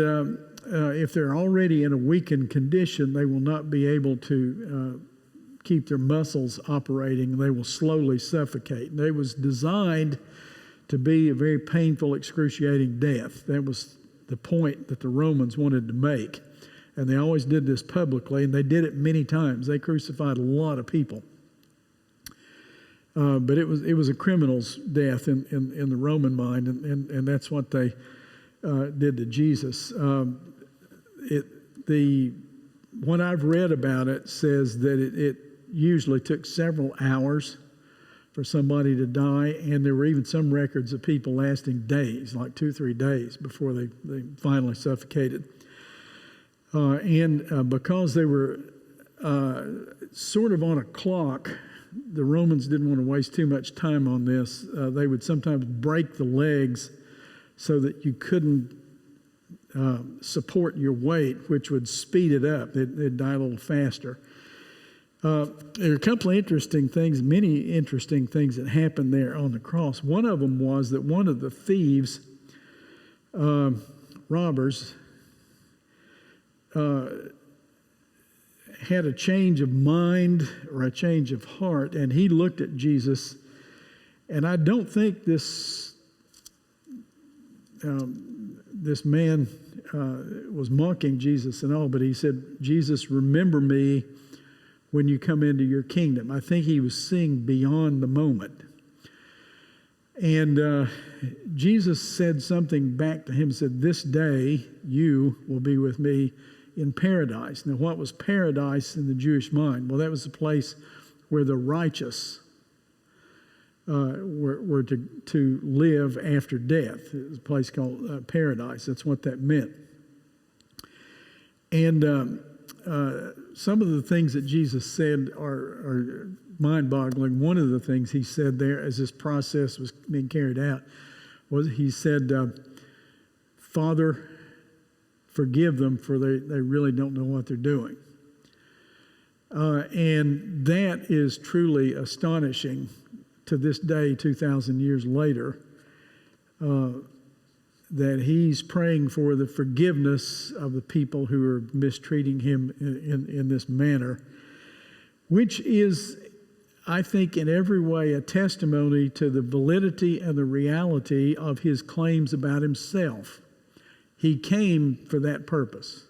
if they're already in a weakened condition, they will not be able to keep their muscles operating. They will slowly suffocate. And it was designed to be a very painful, excruciating death. That was the point that the Romans wanted to make. And they always did this publicly, and they did it many times. They crucified a lot of people. But it was a criminal's death in the Roman mind, and that's what they did to Jesus. What I've read about it says that it usually took several hours for somebody to die, and there were even some records of people lasting days, like 2-3 days, before they finally suffocated. Because they were sort of on a clock, the Romans didn't want to waste too much time on this. They would sometimes break the legs so that you couldn't support your weight, which would speed it up. They'd die a little faster. There are a couple of interesting things, many interesting things that happened there on the cross. One of them was that one of the thieves, robbers, had a change of mind or a change of heart, and he looked at Jesus, and I don't think this man was mocking Jesus at all, but he said, Jesus, remember me when you come into your kingdom. I think he was seeing beyond the moment. And Jesus said something back to him, said, this day you will be with me in paradise. Now, what was paradise in the Jewish mind? Well, that was the place where the righteous were to live after death. It was a place called paradise. That's what that meant. And some of the things that Jesus said are mind-boggling. One of the things he said there as this process was being carried out was he said, Father, forgive them, for they really don't know what they're doing. And that is truly astonishing to this day, 2,000 years later, that he's praying for the forgiveness of the people who are mistreating him in this manner, which is, I think, in every way a testimony to the validity and the reality of his claims about himself. He came for that purpose.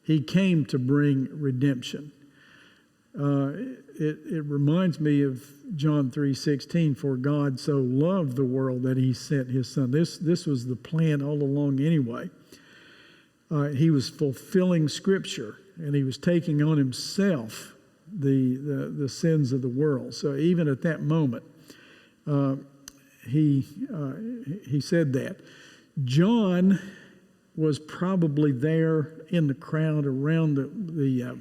He came to bring redemption. It reminds me of John 3:16, for God so loved the world that he sent his son. This was the plan all along anyway. He was fulfilling Scripture, and he was taking on himself the sins of the world. So even at that moment, he said that. John was probably there in the crowd around the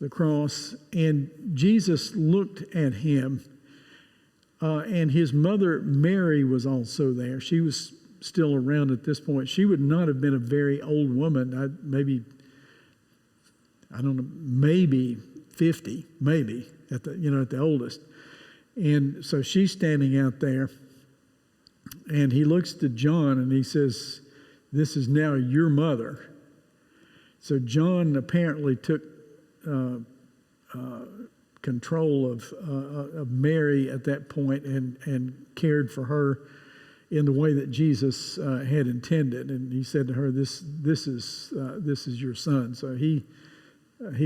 cross, and Jesus looked at him, and his mother Mary was also there. She was still around at this point. She would not have been a very old woman. Maybe 50, maybe at the oldest. And so she's standing out there, and he looks to John and he says, "This is now your mother." So John apparently took control of Mary at that point and cared for her in the way that Jesus had intended. And he said to her, "This is your son." So he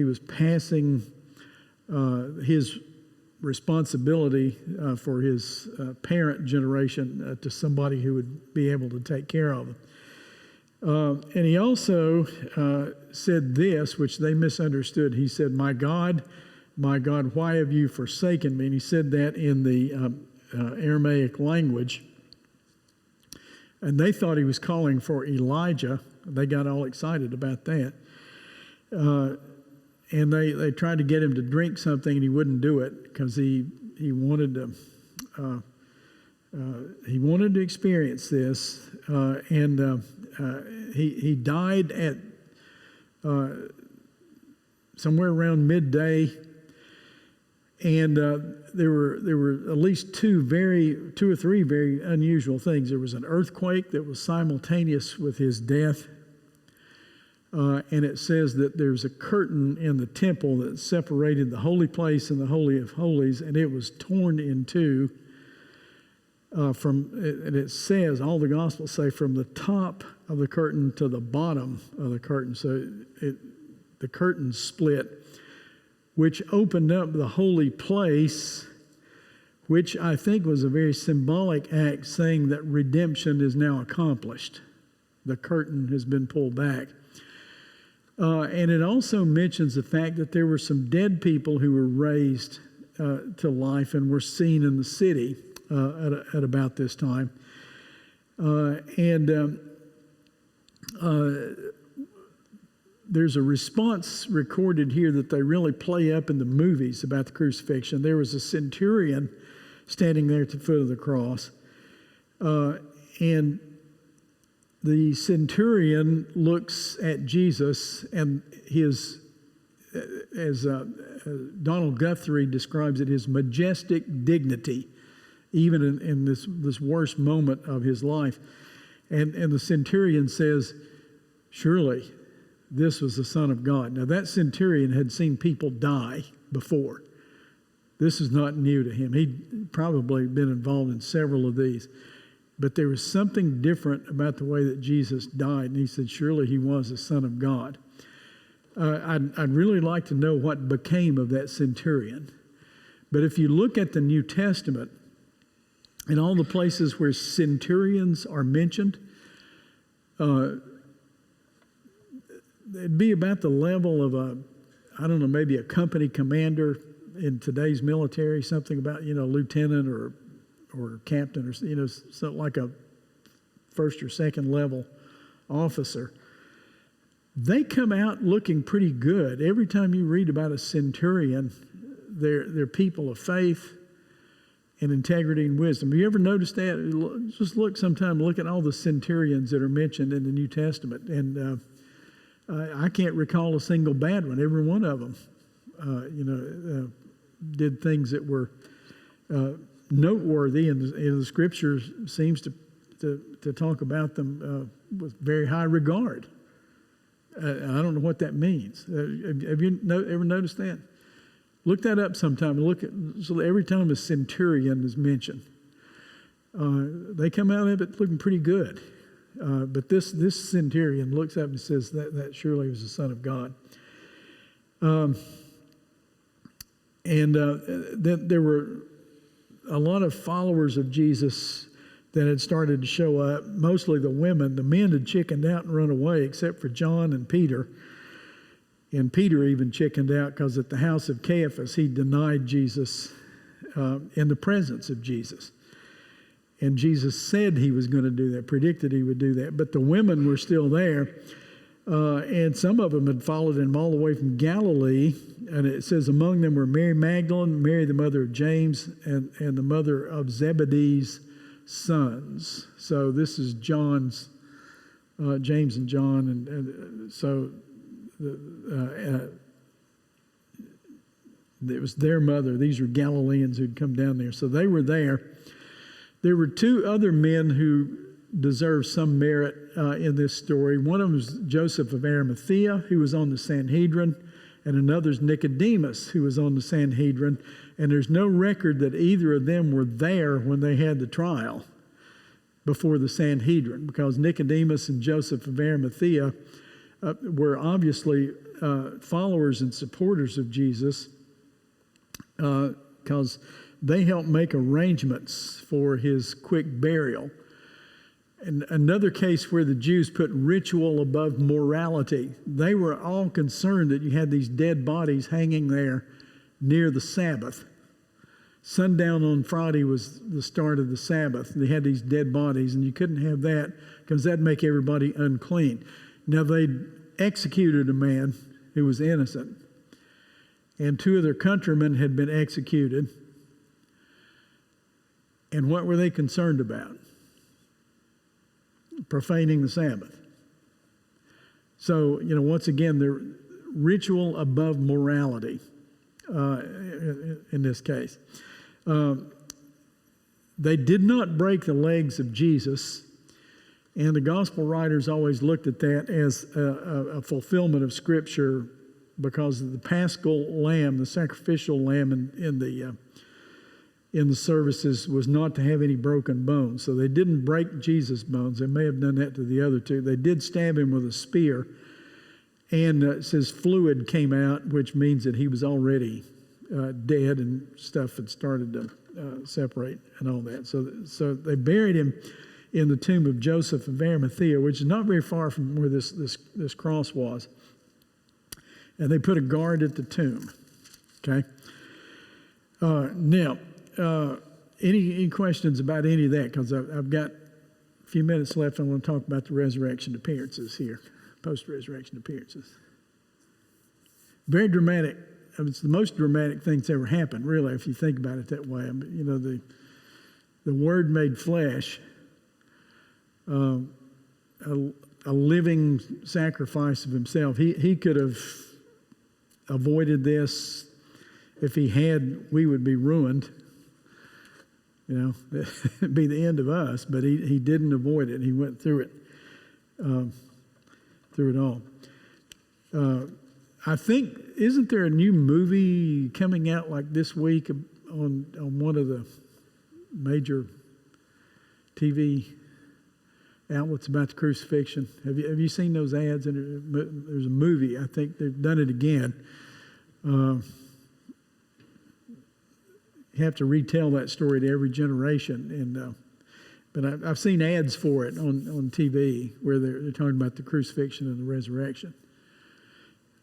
was passing his responsibility for his parent generation to somebody who would be able to take care of him. And he also said this, which they misunderstood. He said, my God, why have you forsaken me?" And he said that in the Aramaic language. And they thought he was calling for Elijah. They got all excited about that. And they tried to get him to drink something, and he wouldn't do it because he wanted to experience this. He died at somewhere around midday, and there were at least two or three very unusual things. There was an earthquake that was simultaneous with his death. And it says that there's a curtain in the temple that separated the holy place and the Holy of Holies, and it was torn in two and it says, all the Gospels say, from the top of the curtain to the bottom of the curtain. So the curtain split, which opened up the holy place, which I think was a very symbolic act saying that redemption is now accomplished. The curtain has been pulled back. And it also mentions the fact that there were some dead people who were raised to life and were seen in the city at about this time. There's a response recorded here that they really play up in the movies about the crucifixion. There was a centurion standing there at the foot of the cross, and the centurion looks at Jesus, and as Donald Guthrie describes it, his majestic dignity, even in this worst moment of his life. And the centurion says, "Surely this was the Son of God." Now that centurion had seen people die before. This is not new to him. He'd probably been involved in several of these. But there was something different about the way that Jesus died, and he said, surely he was the Son of God. I'd really like to know what became of that centurion. But if you look at the New Testament, in all the places where centurions are mentioned, it'd be about the level of maybe a company commander in today's military, something about, lieutenant or captain, or something like a first or second level officer. They come out looking pretty good. Every time you read about a centurion, they're people of faith and integrity and wisdom. Have you ever noticed that? Just look at all the centurions that are mentioned in the New Testament, and I can't recall a single bad one. Every one of them, did things that were noteworthy, and the Scripture seems to talk about them with very high regard. I don't know what that means. Have you ever noticed that? Look that up sometime. So every time a centurion is mentioned, they come out of it looking pretty good. But this centurion looks up and says that surely was the Son of God. Then there were a lot of followers of Jesus that had started to show up, mostly the women. The men had chickened out and run away, except for John and Peter. And Peter even chickened out because at the house of Caiaphas, he denied Jesus in the presence of Jesus. And Jesus said he was going to do that, predicted he would do that. But the women were still there. And some of them had followed him all the way from Galilee. And it says among them were Mary Magdalene, Mary the mother of James, and the mother of Zebedee's sons. So this is James and John. And so it was their mother. These were Galileans who'd come down there. So they were there. There were two other men who deserve some merit in this story. One of them was Joseph of Arimathea, who was on the Sanhedrin, and another is Nicodemus, who was on the Sanhedrin. And there's no record that either of them were there when they had the trial before the Sanhedrin, because Nicodemus and Joseph of Arimathea were obviously followers and supporters of Jesus, because they helped make arrangements for his quick burial. And another case where the Jews put ritual above morality. They were all concerned that you had these dead bodies hanging there near the Sabbath. Sundown on Friday was the start of the Sabbath. They had these dead bodies, and you couldn't have that because that'd make everybody unclean. Now, they executed a man who was innocent, and two of their countrymen had been executed. And what were they concerned about? Profaning the Sabbath. So, once again, the ritual above morality in this case. They did not break the legs of Jesus, and the gospel writers always looked at that as a fulfillment of Scripture, because of the Paschal lamb, the sacrificial lamb in the services, was not to have any broken bones. So they didn't break Jesus' bones. They may have done that to the other two. They did stab him with a spear, and it says fluid came out, which means that he was already dead, and stuff had started to separate and all that. So they buried him in the tomb of Joseph of Arimathea, which is not very far from where this cross was. And they put a guard at the tomb. Okay. Now, any questions about any of that? Because I've got a few minutes left. I want to talk about the resurrection appearances here, post-resurrection appearances. Very dramatic. I mean, it's the most dramatic thing that's ever happened, really, if you think about it that way. I mean, the Word made flesh, a living sacrifice of himself. He could have avoided this. If he had, we would be ruined. It'd be the end of us. But he didn't avoid it. He went through it all. I think, isn't there a new movie coming out like this week on one of the major TV outlets about the crucifixion? Have you seen those ads? And there's a movie. I think they've done it again. You have to retell that story to every generation, but I've seen ads for it on TV where they're talking about the crucifixion and the resurrection.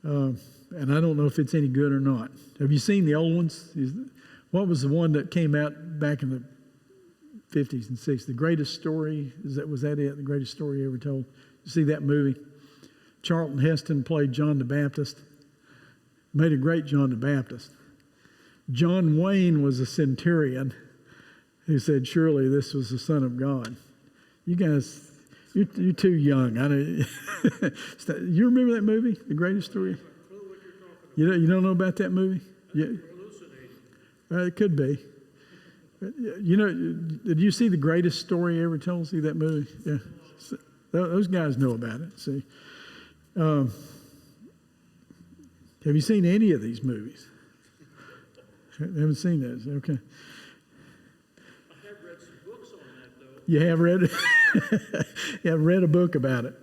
And I don't know if it's any good or not. Have you seen the old ones? What was the one that came out back in the 50s and 60s? The Greatest Story? Was that it? The Greatest Story Ever Told? You see that movie? Charlton Heston played John the Baptist. Made a great John the Baptist. John Wayne was a centurion who said, surely this was the Son of God. You guys, you're too young. You remember that movie, The Greatest Story? You don't know about that movie? Yeah. It could be. Did you see The Greatest Story Ever Told? See that movie? Yeah. So, those guys know about it. See. Have you seen any of these movies? Haven't seen those. Okay. I have read some books on that, though. You have read it? Yeah, I read a book about it.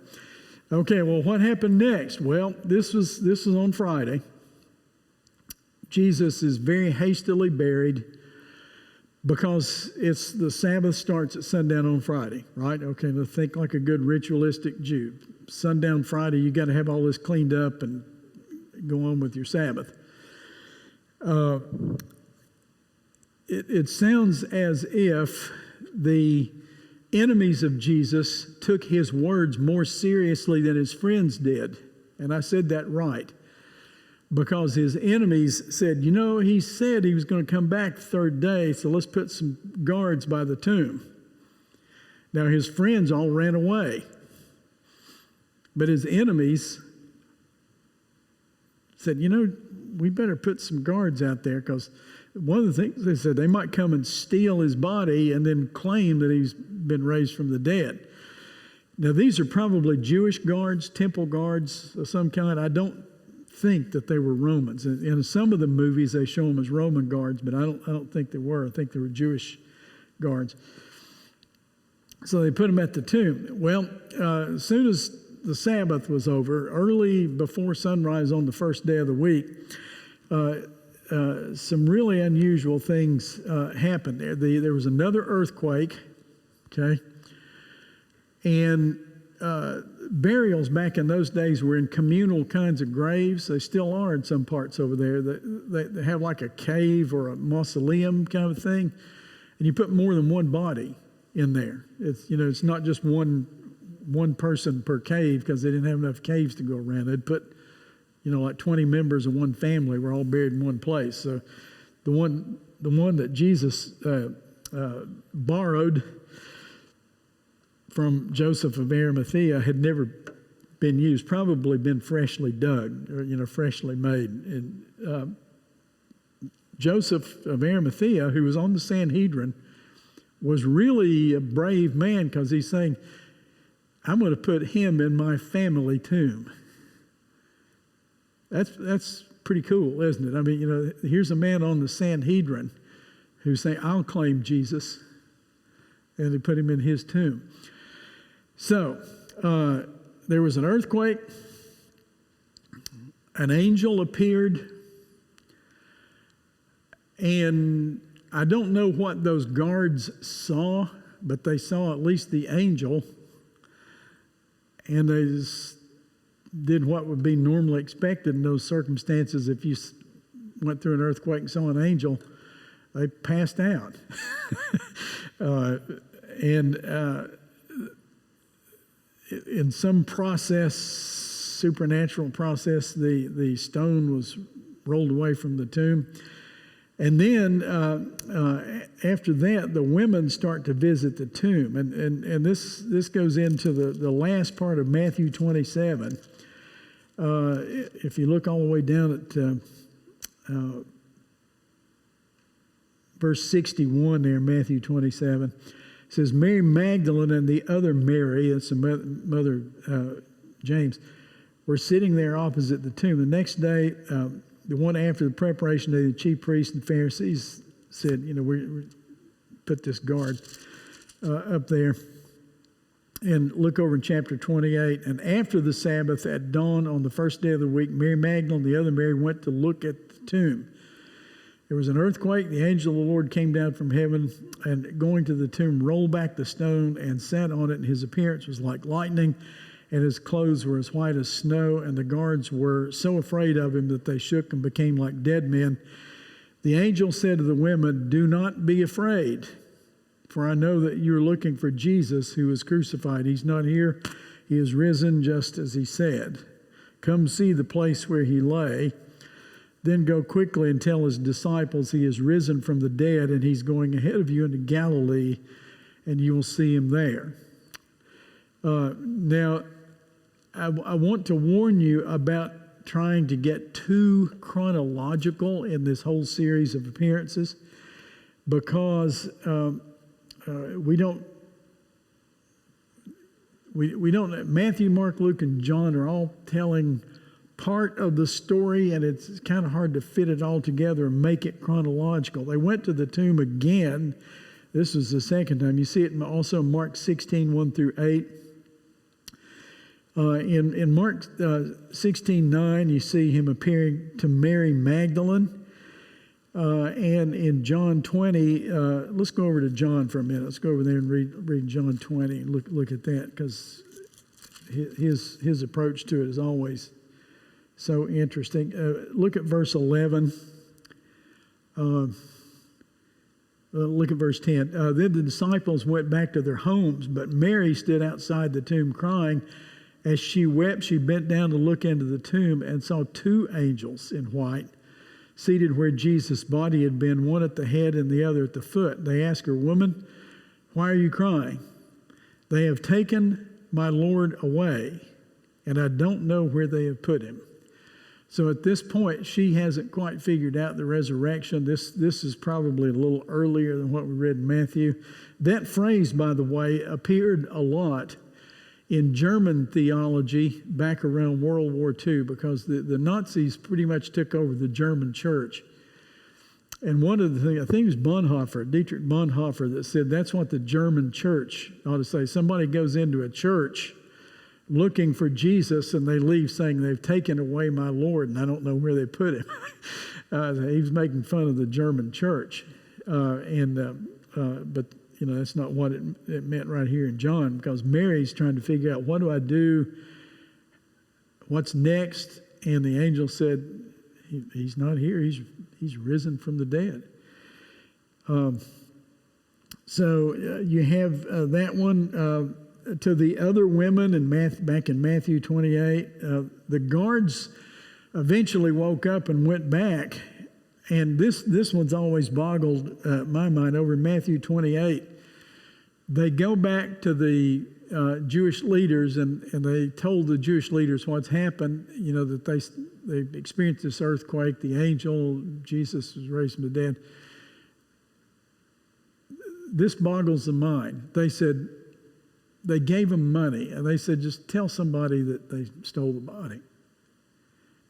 Okay, well, what happened next? Well, this was on Friday. Jesus is very hastily buried because the Sabbath starts at sundown on Friday, right? Okay, now think like a good ritualistic Jew. Sundown Friday, you got to have all this cleaned up and go on with your Sabbath. It sounds as if the enemies of Jesus took his words more seriously than his friends did. And I said that right. Because his enemies said, he said he was going to come back the third day, so let's put some guards by the tomb. Now his friends all ran away. But his enemies said, we better put some guards out there, because one of the things they said, they might come and steal his body and then claim that he's been raised from the dead. Now these are probably Jewish guards, temple guards of some kind. I don't think that they were Romans. In some of the movies they show them as Roman guards, but I don't think they were. I think they were Jewish guards. So they put them at the tomb. Well, as soon as the Sabbath was over, early before sunrise on the first day of the week, some really unusual things happened there. There was another earthquake, okay? And burials back in those days were in communal kinds of graves. They still are in some parts over there. They have like a cave or a mausoleum kind of thing. And you put more than one body in there. It's not just one person per cave, because they didn't have enough caves to go around. They'd put, like 20 members of one family were all buried in one place. So the one that Jesus borrowed from Joseph of Arimathea had never been used, probably been freshly dug or, freshly made. And Joseph of Arimathea, who was on the Sanhedrin, was really a brave man, because he's saying, I'm going to put him in my family tomb. That's pretty cool, isn't it? I mean, here's a man on the Sanhedrin who's saying, I'll claim Jesus, and they put him in his tomb. So, there was an earthquake. An angel appeared. And I don't know what those guards saw, but they saw at least the angel. And they just did what would be normally expected in those circumstances. If you went through an earthquake and saw an angel, they passed out. In some process, supernatural process, the stone was rolled away from the tomb. And then after that, the women start to visit the tomb. And this goes into the last part of Matthew 27. If you look all the way down at verse 61 there, Matthew 27, it says, Mary Magdalene and the other Mary, that's the mother James, were sitting there opposite the tomb. The next day, the one after the preparation day, the chief priests and Pharisees said, we put this guard up there. And look over in chapter 28. And after the Sabbath at dawn on the first day of the week, Mary Magdalene and the other Mary went to look at the tomb. There was an earthquake. The angel of the Lord came down from heaven, and going to the tomb, rolled back the stone and sat on it. And his appearance was like lightning, and his clothes were as white as snow. And the guards were so afraid of him that they shook and became like dead men. The angel said to the women, Do not be afraid, for I know that you are looking for Jesus who was crucified. He's not here. He is risen just as he said. Come see the place where he lay. Then go quickly and tell his disciples he is risen from the dead, and he's going ahead of you into Galilee, and you will see him there. Now, I want to warn you about trying to get too chronological in this whole series of appearances, because we don't Matthew, Mark, Luke, and John are all telling part of the story, and it's kind of hard to fit it all together and make it chronological. They went to the tomb again This was the second time. You see it also in Mark 16, 1 through 8. In Mark 16, 9, you see him appearing to Mary Magdalene. And in John 20, let's go over to John for a minute. Let's go over there and read John 20 and look at that, because his approach to it is always so interesting. Look at verse 11. Look at verse 10. Then the disciples went back to their homes, but Mary stood outside the tomb crying. As she wept, she bent down to look into the tomb and saw two angels in white, seated where Jesus' body had been, one at the head and the other at the foot. They asked her, "Woman, why are you crying?" "They have taken my Lord away, and I don't know where they have put him." So at this point, she hasn't quite figured out the resurrection. This is probably a little earlier than what we read in Matthew. That phrase, by the way, appeared a lot in German theology back around World War II, because the Nazis pretty much took over the German church. And one of the things, I think it was Dietrich Bonhoeffer, that said that's what the German church ought to say. Somebody goes into a church looking for Jesus and they leave saying, "They've taken away my Lord and I don't know where they put him." He was making fun of the German church. But that's not what it meant right here in John, because Mary's trying to figure out, what do I do? What's next? And the angel said, he's not here. He's risen from the dead. So you have that one. To the other women back in Matthew 28, the guards eventually woke up and went back. And this one's always boggled my mind. Over in Matthew 28, they go back to the Jewish leaders and they told the Jewish leaders what's happened, that they experienced this earthquake, the angel, Jesus was raised from the dead. This boggles the mind. They said, they gave them money and they said, just tell somebody that they stole the body.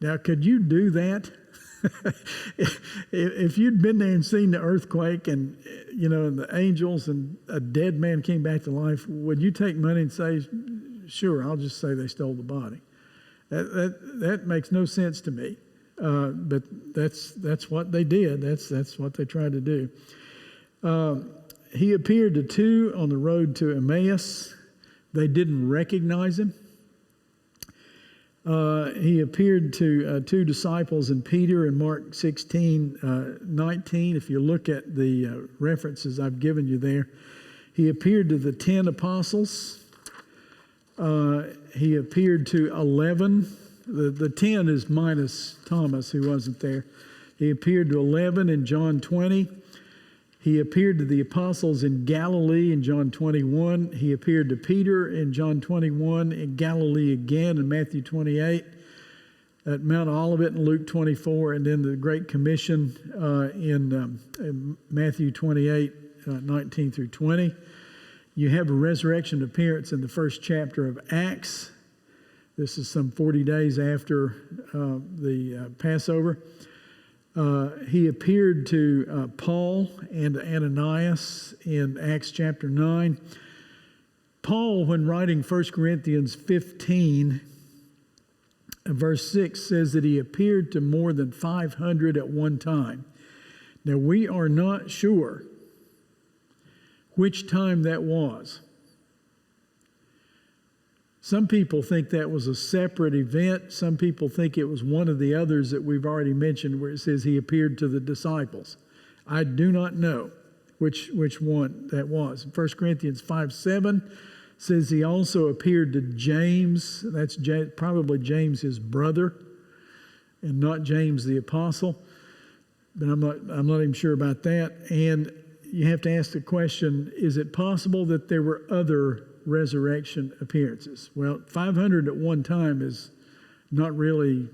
Now, could you do that? If you'd been there and seen the earthquake and the angels and a dead man came back to life, would you take money and say, "Sure, I'll just say they stole the body"? That makes no sense to me. But that's what they did. That's what they tried to do. He appeared to two on the road to Emmaus. They didn't recognize him. He appeared to two disciples and Peter in Mark 16, 19. If you look at the references I've given you there, he appeared to the 10 apostles. He appeared to 11. The 10 is minus Thomas, who wasn't there. He appeared to 11 in John 20. He appeared to the apostles in Galilee in John 21. He appeared to Peter in John 21, in Galilee again in Matthew 28, at Mount Olivet in Luke 24, and then the Great Commission in Matthew 28, 19 through 20. You have a resurrection appearance in the first chapter of Acts. This is some 40 days after the Passover. He appeared to Paul and Ananias in Acts chapter 9. Paul, when writing 1 Corinthians 15, verse 6, says that he appeared to more than 500 at one time. Now, we are not sure which time that was. Some people think that was a separate event. Some people think it was one of the others that we've already mentioned, where it says he appeared to the disciples. I do not know which one that was. 1 Corinthians 5:7 says he also appeared to James. That's probably James, his brother, and not James the apostle. But I'm not even sure about that. And you have to ask the question, is it possible that there were other resurrection appearances? Well, 500 at one time is not really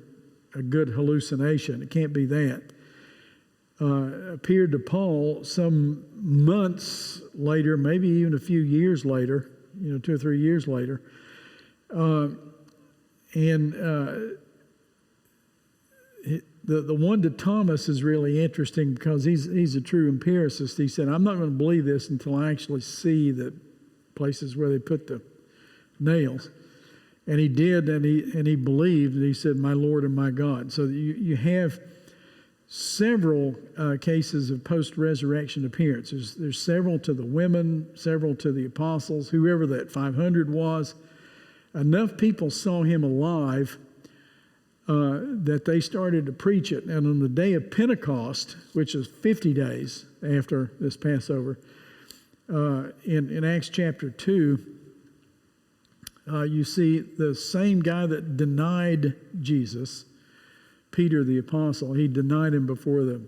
a good hallucination. It can't be that. Appeared to Paul some months later, maybe even a few years later, 2 or 3 years later. The one to Thomas is really interesting because he's a true empiricist. He said, I'm not going to believe this until I actually see the places where they put the nails. And he did, and he believed, and he said, my Lord and my God. So you have several cases of post-resurrection appearances. There's several to the women, several to the apostles, whoever that 500 was. Enough people saw him alive that they started to preach it. And on the day of Pentecost, which is 50 days after this Passover, in Acts chapter 2, you see the same guy that denied Jesus, Peter the apostle. He denied him before the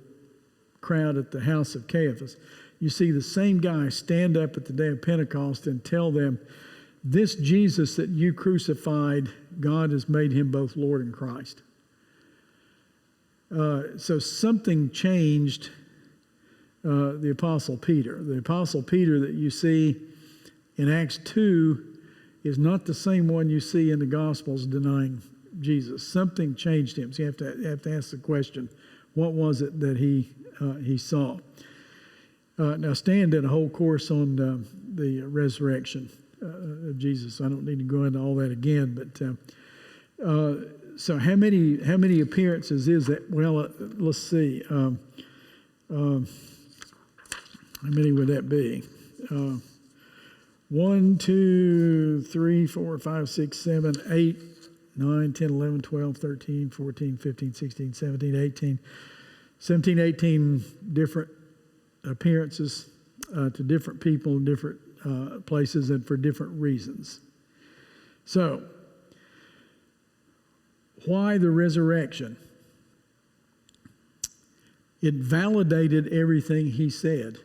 crowd at the house of Caiaphas. You see the same guy stand up at the day of Pentecost and tell them, this Jesus that you crucified, God has made him both Lord and Christ. So something changed the Apostle Peter. The Apostle Peter that you see in Acts 2 is not the same one you see in the Gospels denying Jesus. Something changed him. So you have to ask the question, what was it that he saw? Now Stan did a whole course on the resurrection of Jesus. I don't need to go into all that again, but so how many appearances is that? Well, let's see. How many would that be? 1, 2, 3, 4, 5, 6, 7, 8, 9, 10, 11, 12, 13, 14, 15, 16, 17, 18 different appearances to different people, different places, and for different reasons. So, why the resurrection? It validated everything he said.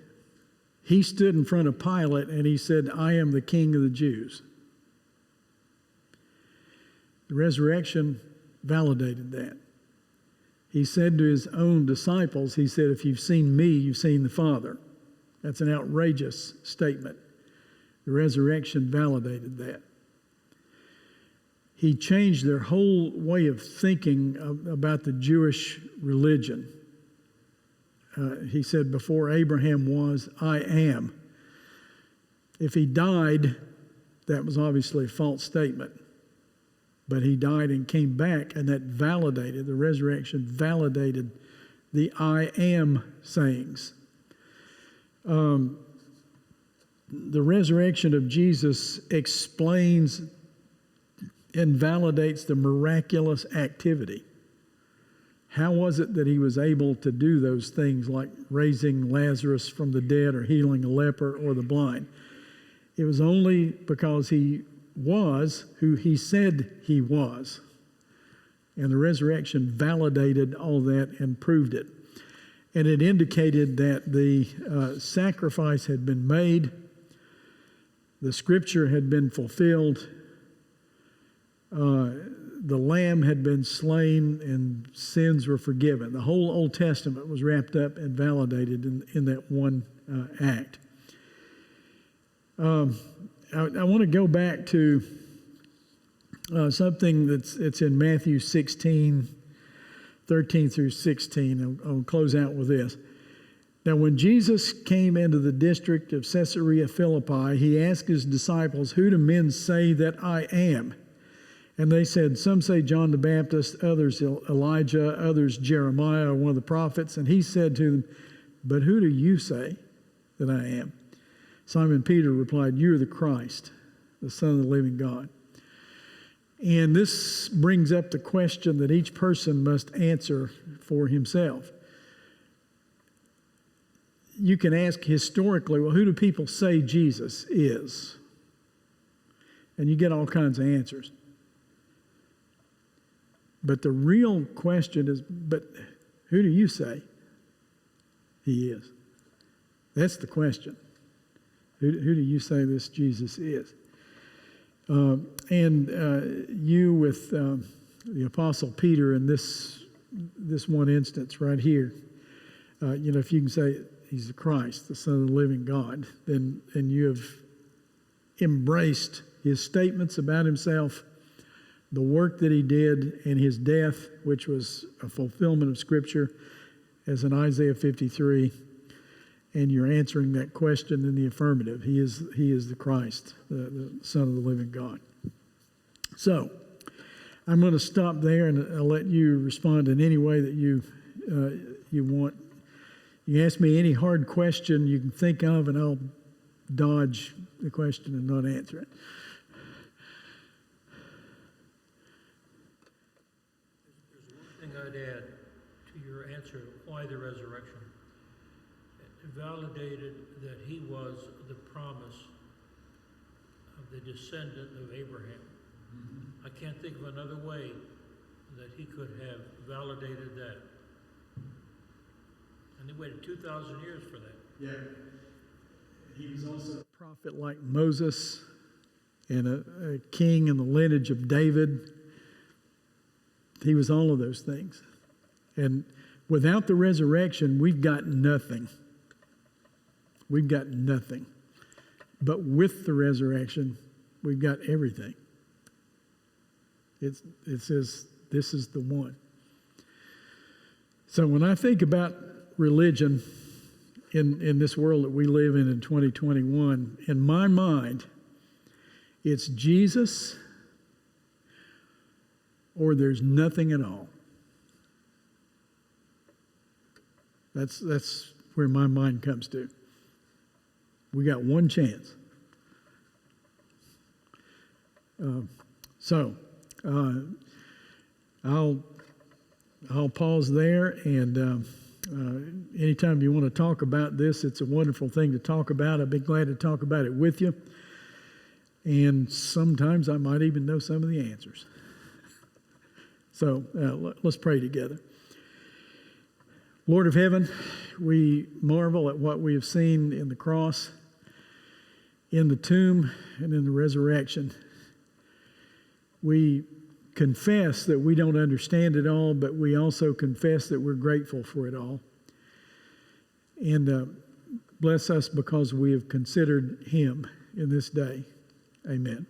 He stood in front of Pilate and he said, I am the King of the Jews. The resurrection validated that. He said to his own disciples, he said, if you've seen me, you've seen the Father. That's an outrageous statement. The resurrection validated that. He changed their whole way of thinking about the Jewish religion. He said, before Abraham was, I am. If he died, that was obviously a false statement. But he died and came back, and that validated, the resurrection validated the I am sayings. The resurrection of Jesus explains and validates the miraculous activity. How was it that he was able to do those things like raising Lazarus from the dead or healing a leper or the blind? It was only because he was who he said he was. And the resurrection validated all that and proved it. And it indicated that the sacrifice had been made, the scripture had been fulfilled, the lamb had been slain, and sins were forgiven. The whole Old Testament was wrapped up and validated in that one act. I want to go back to something that's in Matthew 16, 13 through 16. I'll close out with this. Now, when Jesus came into the district of Caesarea Philippi, he asked his disciples, who do men say that I am? And they said, some say John the Baptist, others Elijah, others Jeremiah, or one of the prophets. And he said to them, but who do you say that I am? Simon Peter replied, you're the Christ, the Son of the living God. And this brings up the question that each person must answer for himself. You can ask historically, well, who do people say Jesus is? And you get all kinds of answers. But the real question is, but who do you say he is? That's the question. Who do you say this Jesus is? You with the Apostle Peter in this one instance right here, if you can say he's the Christ, the Son of the living God, then you have embraced his statements about himself, the work that he did and his death, which was a fulfillment of Scripture, as in Isaiah 53, and you're answering that question in the affirmative. He is the Christ, the Son of the living God. So, I'm going to stop there, and I'll let you respond in any way that you want. You ask me any hard question you can think of, and I'll dodge the question and not answer it. There's one thing I'd add to your answer, why the resurrection. It validated that he was the promise of the descendant of Abraham. I can't think of another way that he could have validated that. And he waited 2,000 years for that. Yeah. He was also a prophet like Moses and a king in the lineage of David. He was all of those things. And without the resurrection, we've got nothing. We've got nothing. But with the resurrection, we've got everything. It says, this is the one. So when I think about religion in this world that we live in 2021, in my mind, it's Jesus or there's nothing at all. That's where my mind comes to. We got one chance. I'll pause there, and anytime you want to talk about this, it's a wonderful thing to talk about. I'd be glad to talk about it with you. And sometimes I might even know some of the answers. So let's pray together. Lord of heaven, we marvel at what we have seen in the cross, in the tomb, and in the resurrection. We confess that we don't understand it all, but we also confess that we're grateful for it all. And bless us because we have considered him in this day. Amen.